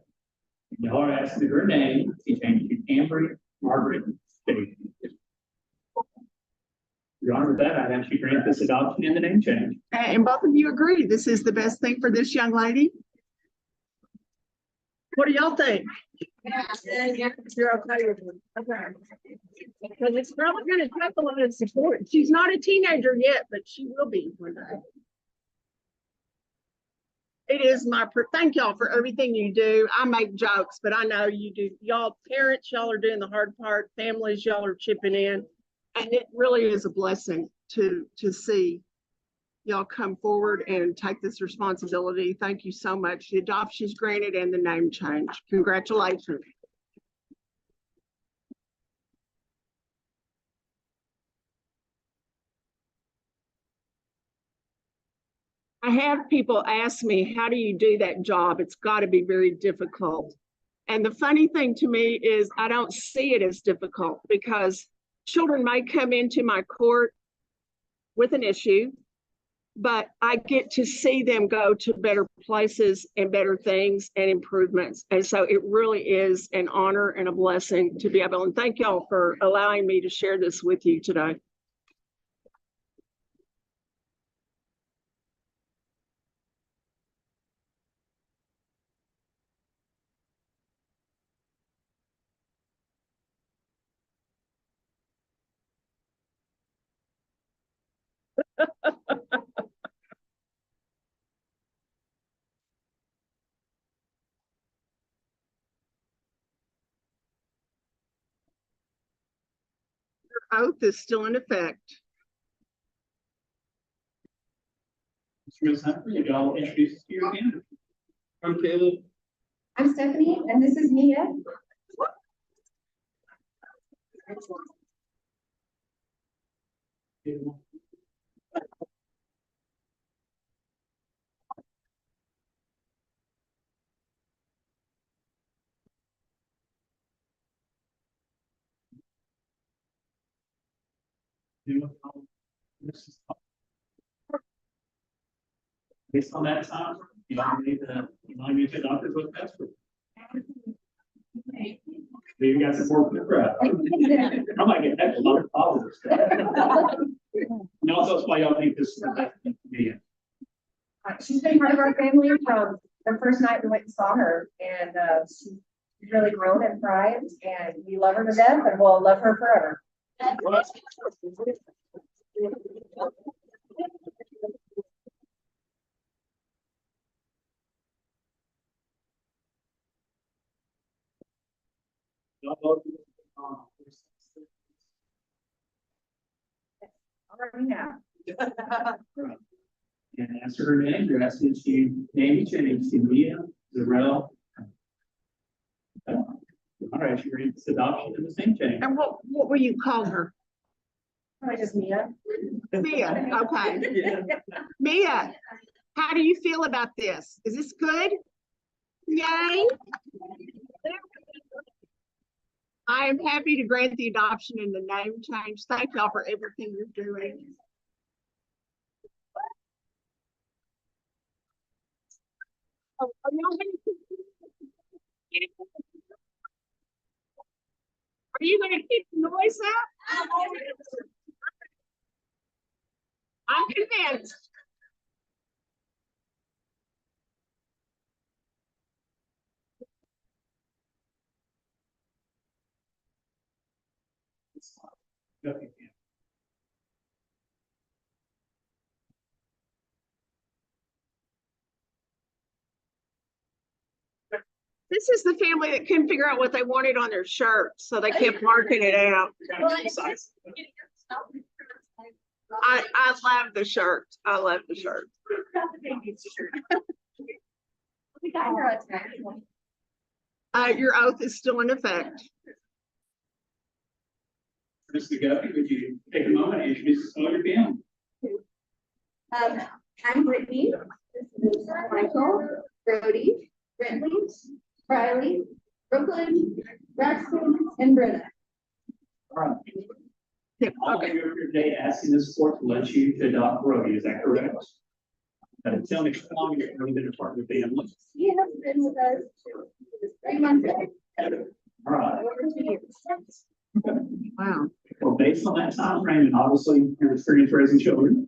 Y'all are asking her name, she changed to Cambridge Margaret State. Your Honor, with that, I ask you to grant this adoption and the name change. And both of you agree this is the best thing for this young lady? What do y'all think? You're okay with it. Okay. Because it's probably gonna take a lot of support. She's not a teenager yet, but she will be one day. It is thank y'all for everything you do. I make jokes, but I know you do. Y'all parents, y'all are doing the hard part. Families, y'all are chipping in. And it really is a blessing to see y'all come forward and take this responsibility. Thank you so much. The adoption is granted and the name change. Congratulations. I have people ask me, how do you do that job? It's got to be very difficult. And the funny thing to me is I don't see it as difficult because children may come into my court with an issue, but I get to see them go to better places and better things and improvements. And so it really is an honor and a blessing to be able, and thank y'all for allowing me to share this with you today. Your oath is still in effect. Ms. Humphrey, y'all introduce you again. I'm Caleb. I'm Stephanie, and this is Mia. Based on that time, you need to doctors with best for. You got support from the crowd. I might get that a lot of followers. And also that's why y'all think this is the best thing to be in. She's been part of our family from the first night we went and saw her, and she's really grown and thrived, and we love her to death, and we'll love her forever. Already now. And answer her name, you're asking she name change to Leah Zarell. All right, you're in this adoption in the same change. And what will you call her? I just Mia. Mia, okay. Mia, how do you feel about this? Is this good? Yay? I am happy to grant the adoption and the name change. Thank y'all for everything you're doing. Oh, are you gonna keep the noise up? I'm convinced. Okay. This is the family that couldn't figure out what they wanted on their shirt, so they kept marking it out. I love the shirt. I love the shirt. Your oath is still in effect. Mr. Guppy, would you take a moment and introduce all your family? I'm Brittany. This is Michael, Brody, Bentley, Riley, Brooklyn, Braxton, and Brenna. All right. I'll give you your day asking this court to let you to adopt Brody, is that correct? Tell me how long you've been a part of the family. He has been with us 3 months ago. All right. Over 2 years. Wow. Well, based on that time frame, and obviously your experience raising children,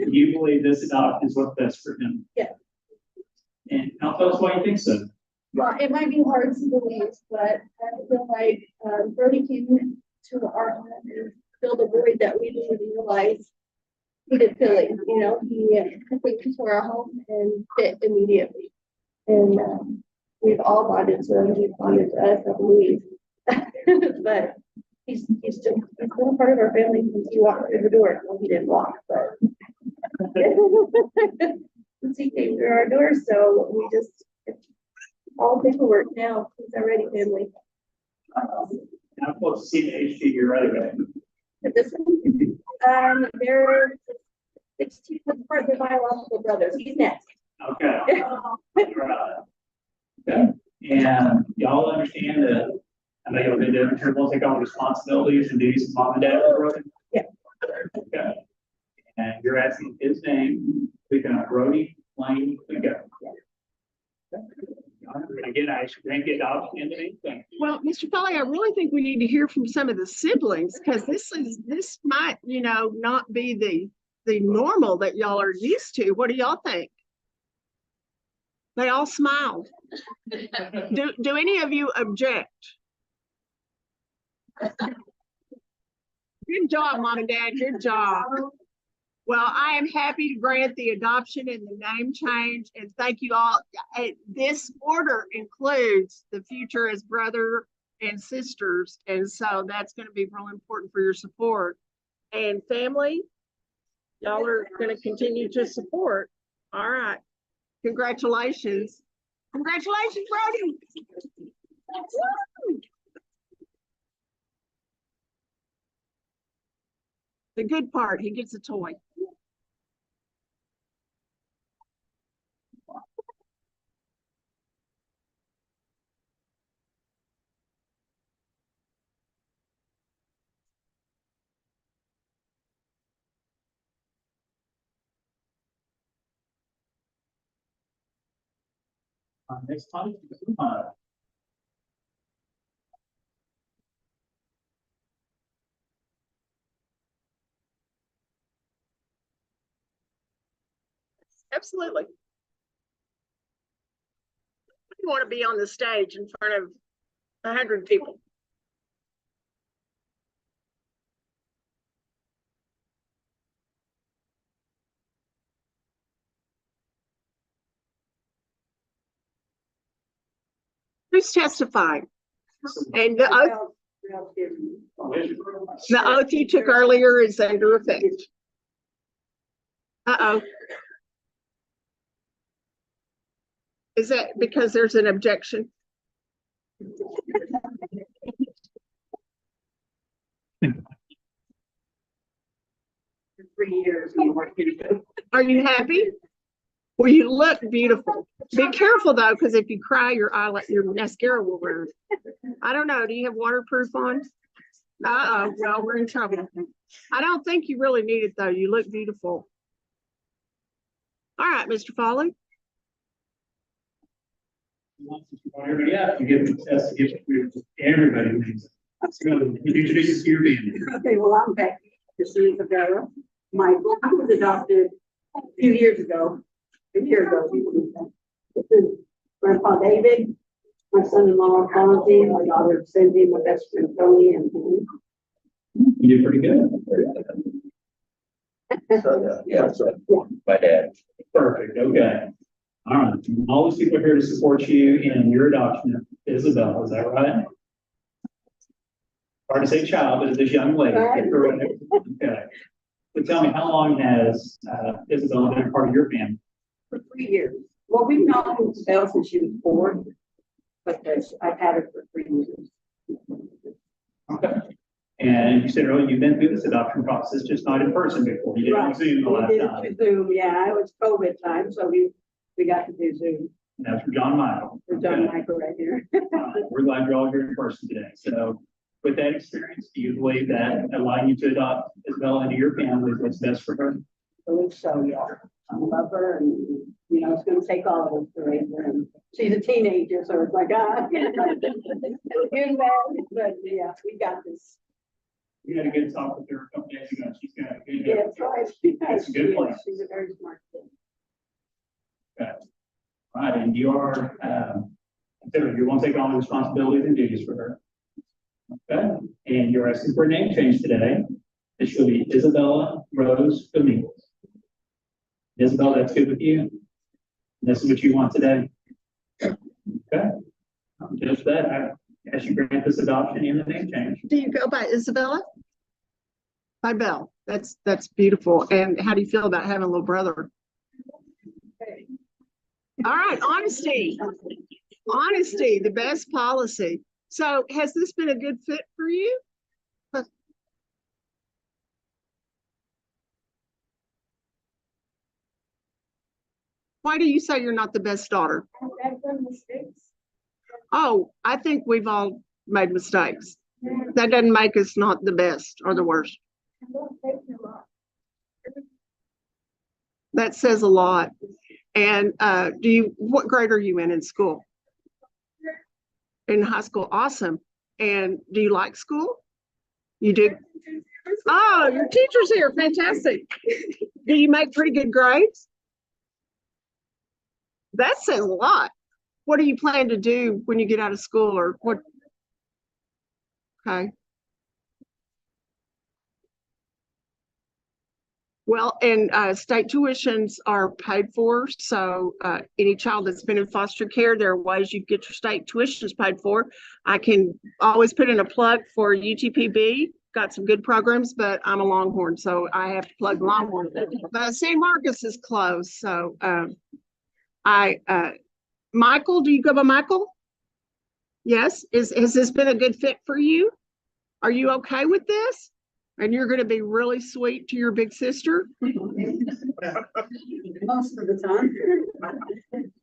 you believe this adoption is what's best for him. Yeah. And tell us why you think so. Well, it might be hard to believe, but I feel like Brody came to our home and filled a void that we didn't even realize he did fill it. You know, he completely into our home and fit immediately. And we've all bonded to him. He's bonded to us, I believe. But he's been a part of our family since he walked through the door. Well, he didn't walk, but since he came through our door, so we just all paperwork now. He's already family. I'm supposed to see the age to your other guy. But this one, they're 16 months apart. They're biological brothers. He's next. Okay. Okay. And y'all understand that, I know y'all been doing, we'll take on responsibilities and duties of mom and dad. Yeah. Okay. And you're asking his name, we can have Brody, Lane, we go. Again, I should bring it up into anything. Well, Mr. Foley, I really think we need to hear from some of the siblings, because this might, not be the normal that y'all are used to. What do y'all think? They all smiled. Do any of you object? Good job, Mom and Dad. Good job. Well, I am happy to grant the adoption and the name change, and thank you all. This order includes the future as brother and sisters, and so that's going to be real important for your support. And family, y'all are going to continue to support. All right. Congratulations. Congratulations, Brody. Woo! The good part, he gets a toy. Next time. Absolutely. You want to be on the stage in front of 100 people. Who's testifying? And the oath you took earlier is under effect. Uh-oh. Is that because there's an objection? For 3 years. Are you happy? Well, you look beautiful. Be careful though, because if you cry, your mascara will run. I don't know. Do you have waterproof on? Uh-oh, well, we're in trouble. I don't think you really need it though. You look beautiful. All right, Mr. Foley. Yeah, you give the test, give it to everybody. So, introduce your family. Okay, well, I'm Becky, Tracey Scown. Michael, I was adopted a few years ago, a year ago. This is Grandpa David, my son-in-law, Fonzie, my daughter Cindy, my best friend Tony, and You did pretty good. Yeah, my dad. Perfect, okay. All right, all these people are here to support you in your adoption of Isabel, is that right? Hard to say child, but it's this young lady. Okay. So tell me, how long has Isabel been a part of your family? for 3 years. Well, we've known Isabel since she was 4, but I've had her for 3 years. Okay. And you said earlier you've been through this adoption process, just not in person before. You did it on Zoom the last We did time. it through Zoom, yeah, it was COVID time, so we got to do Zoom. And that's for John Michael. For John Okay. Michael right here. We're glad you're all here in person today. So with that experience, do you believe that allowing you to adopt Isabel into your family is what's best for her? I believe so, yeah. I love her and, you know, it's gonna take all of us to raise her. And she's a teenager, so it's like, here's that, but yeah, we got this. We had a good talk with her a couple days ago. She's got a good. Yeah, it's right. That's a good plan. She's a very smart kid. Okay. All right, and you are, you won't take on the responsibilities and duties for her. Okay, and you're asking for a name change today. It should be Isabella Rose Dominguez. Isabel, that's good with you? This is what you want today? Okay. Just that, I ask you grant this adoption and the name change. Do you go by Isabella? By Belle. That's beautiful. And how do you feel about having a little brother? All right, honesty. Honesty, the best policy. So has this been a good fit for you? Why do you say you're not the best daughter? I've done mistakes. Oh, I think we've all made mistakes. That doesn't make us not the best or the worst. I don't take a lot. That says a lot. And what grade are you in school? In high school, awesome. And do you like school? You do? Oh, your teacher's here, fantastic. Do you make pretty good grades? That says a lot. What do you plan to do when you get out of school or what? Okay. Well, and state tuitions are paid for. So any child that's been in foster care, there are ways you get your state tuitions paid for. I can always put in a plug for UTPB. Got some good programs, but I'm a Longhorn, so I have to plug Longhorn. But San Marcos is closed. So Michael, do you go by Michael? Yes. Has this been a good fit for you? Are you okay with this? And you're going to be really sweet to your big sister? Most of the time.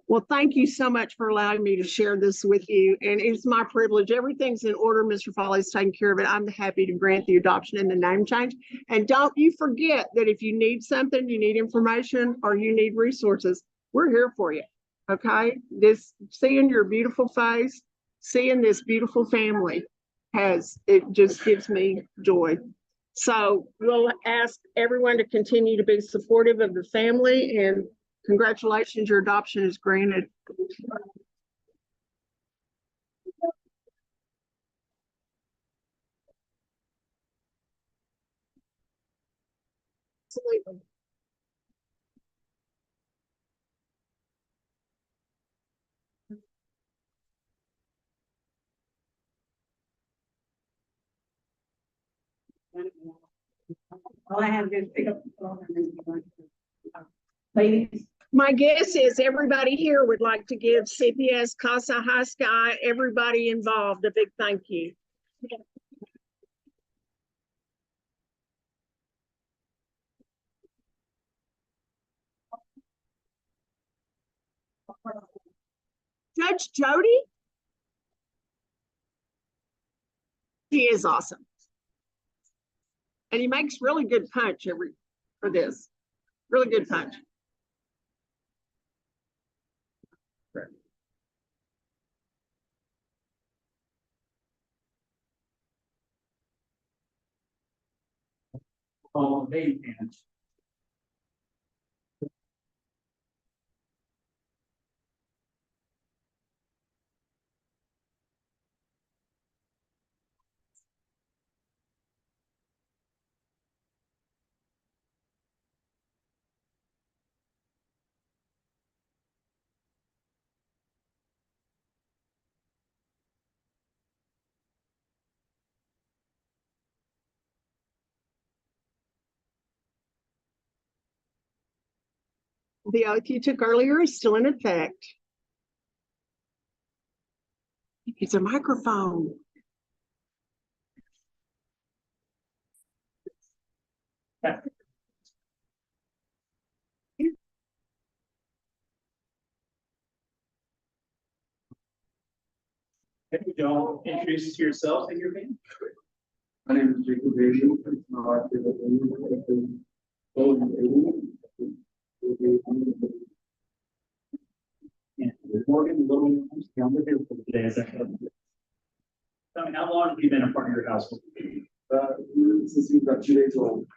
Well, thank you so much for allowing me to share this with you. And it's my privilege. Everything's in order. Mr. Foley's taking care of it. I'm happy to grant the adoption and the name change. And don't you forget that if you need something, you need information, or you need resources, we're here for you. Okay? Seeing your beautiful face, seeing this beautiful family it just gives me joy. So we'll ask everyone to continue to be supportive of the family, and congratulations, your adoption is granted. Absolutely. All I have to do is pick up the phone and then you're going to. Ladies. My guess is everybody here would like to give CPS, Casa High Sky, everybody involved a big thank you. Judge Jody. He is awesome. And he makes really good punch for this. Really good punch. Oh, they can. The oath you took earlier is still in effect. It's a microphone. Could you all introduce yourselves and your name? My name is Jacob Bailey. Morgan, Logan, I'm with you for the day. Tell me, how long have you been a part of your household? Since he's about 2 days old.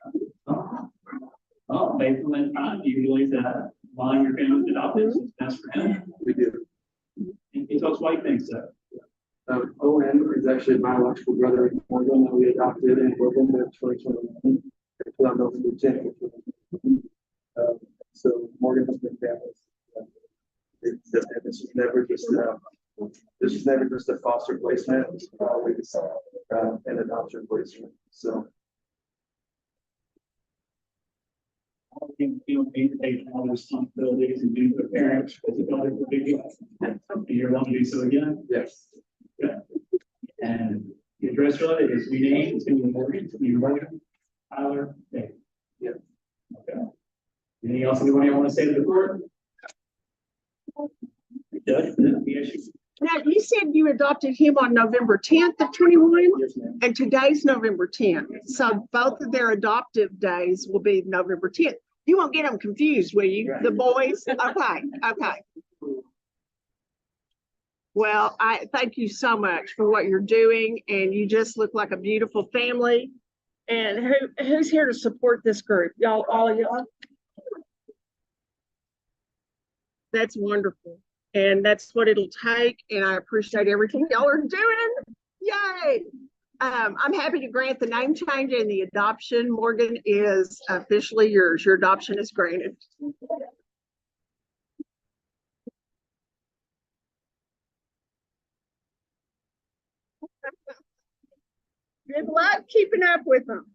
Oh, based on that time, do you believe that while your family's adopted, it's best for him? We do. And tell us why you think so. Owen is actually a biological brother of Morgan that we adopted in November of 2021. So Morgan has been family. This was never just a foster placement. It was always an adoption placement. So. How do you feel paid to take all the responsibilities and do for parents? Because it's always a big deal. You're willing to do so again? Yes. Yeah. And the address related is we name, it's gonna be Morgan, it's gonna be Morgan, Tyler, Dave. Yeah. Okay. Anything else anybody want to say to the board? Judge, the issue. Now, you said you adopted him on November 10th of 21, Yes, ma'am. and today's November 10th. So both of their adoptive days will be November 10th. You won't get them confused, will you? The boys? Okay, okay. Well, I thank you so much for what you're doing, and you just look like a beautiful family. And who's here to support this group? Y'all, all of y'all? That's wonderful. And that's what it'll take. And I appreciate everything y'all are doing. Yay. I'm happy to grant the name change and the adoption. Morgan is officially yours. Your adoption is granted. Good luck keeping up with them.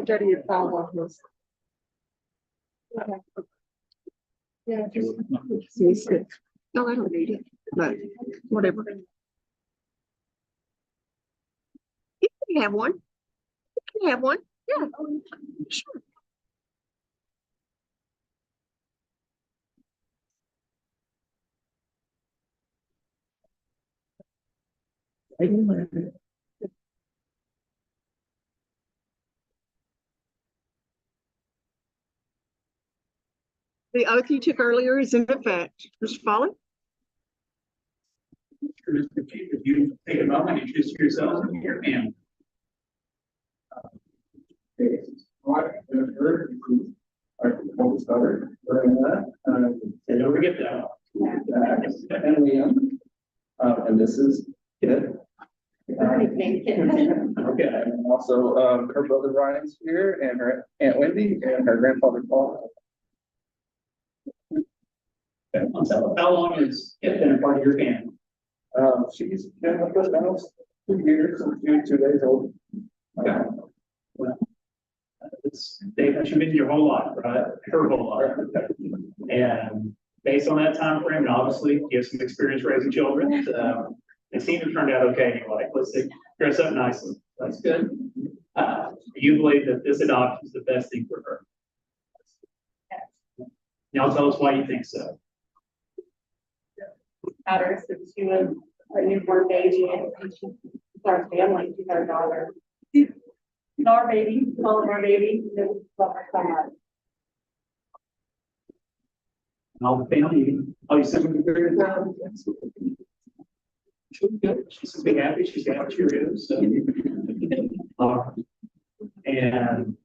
Jody, your file was. Yeah, just. No, I don't need it, but whatever. You can have one. You can have one. Yeah, sure. The oath you took earlier is in effect. Mr. Foley? Mr. Chief, if you take a moment, introduce yourselves and your family. Don't forget that. And this is Kid. Okay, and also her brother Ryan's here, and her Aunt Wendy, and her grandfather Paul. How long has it been a part of your family? She's been with us now 2 years, 2 days old. She's been your whole life, right? Her whole life. And based on that time frame, and obviously you have some experience raising children, it seemed to turn out okay anyway. Let's see, dress up nicely. That's good. Do you believe that this adoption is the best thing for her? Now tell us why you think so. Matters since she was a newborn baby and she's our family, she's our daughter. She's our baby, all of our baby, we love her so much. And all the family, all your siblings are very proud. She's good. She's gonna be happy. She's got Cheerios. So. And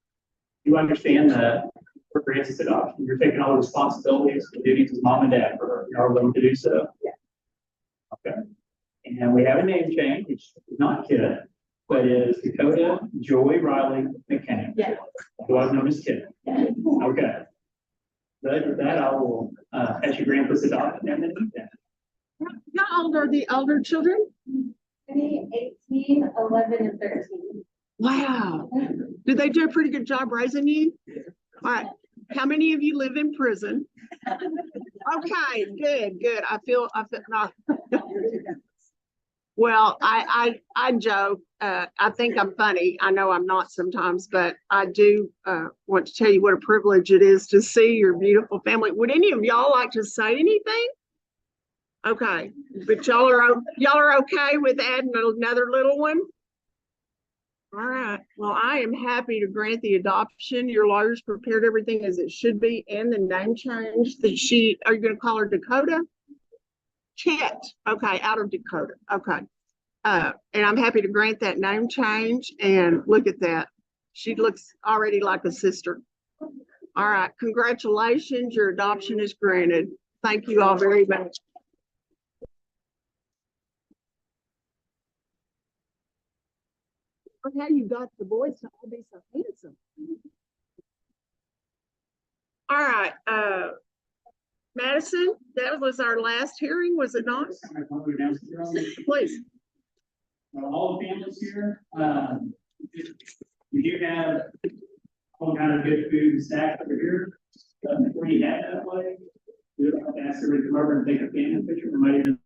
you understand that for Grant's adoption, you're taking all the responsibilities and duties as mom and dad for her. You are willing to do so? Yeah. Okay. And we have a name change, which is not Kid, but is Dakota Joy Riley McKinney. Yeah. Who I've known as Kid. Okay. But with that, I will, as your grandpa's adopted and then do that. How old are the older children? 18, 11, and 13. Wow. Did they do a pretty good job raising you? All right. How many of you live in prison? Okay, good. I feel not. Well, I joke. I think I'm funny. I know I'm not sometimes, but I do want to tell you what a privilege it is to see your beautiful family. Would any of y'all like to say anything? Okay, but y'all are okay with adding another little one? All right. Well, I am happy to grant the adoption. Your lawyers prepared everything as it should be, and the name change that are you going to call her Dakota? Chet. Okay, out of Dakota. Okay. And I'm happy to grant that name change. And look at that. She looks already like a sister. All right. Congratulations. Your adoption is granted. Thank you all very much. Look how you got the boys to all be so handsome. All right, Madison, that was our last hearing, was it not? Please. All the families here, we do have all kind of good food and snacks over here. Before you have that way, we don't have to ask everybody to come over and take a family picture. We might even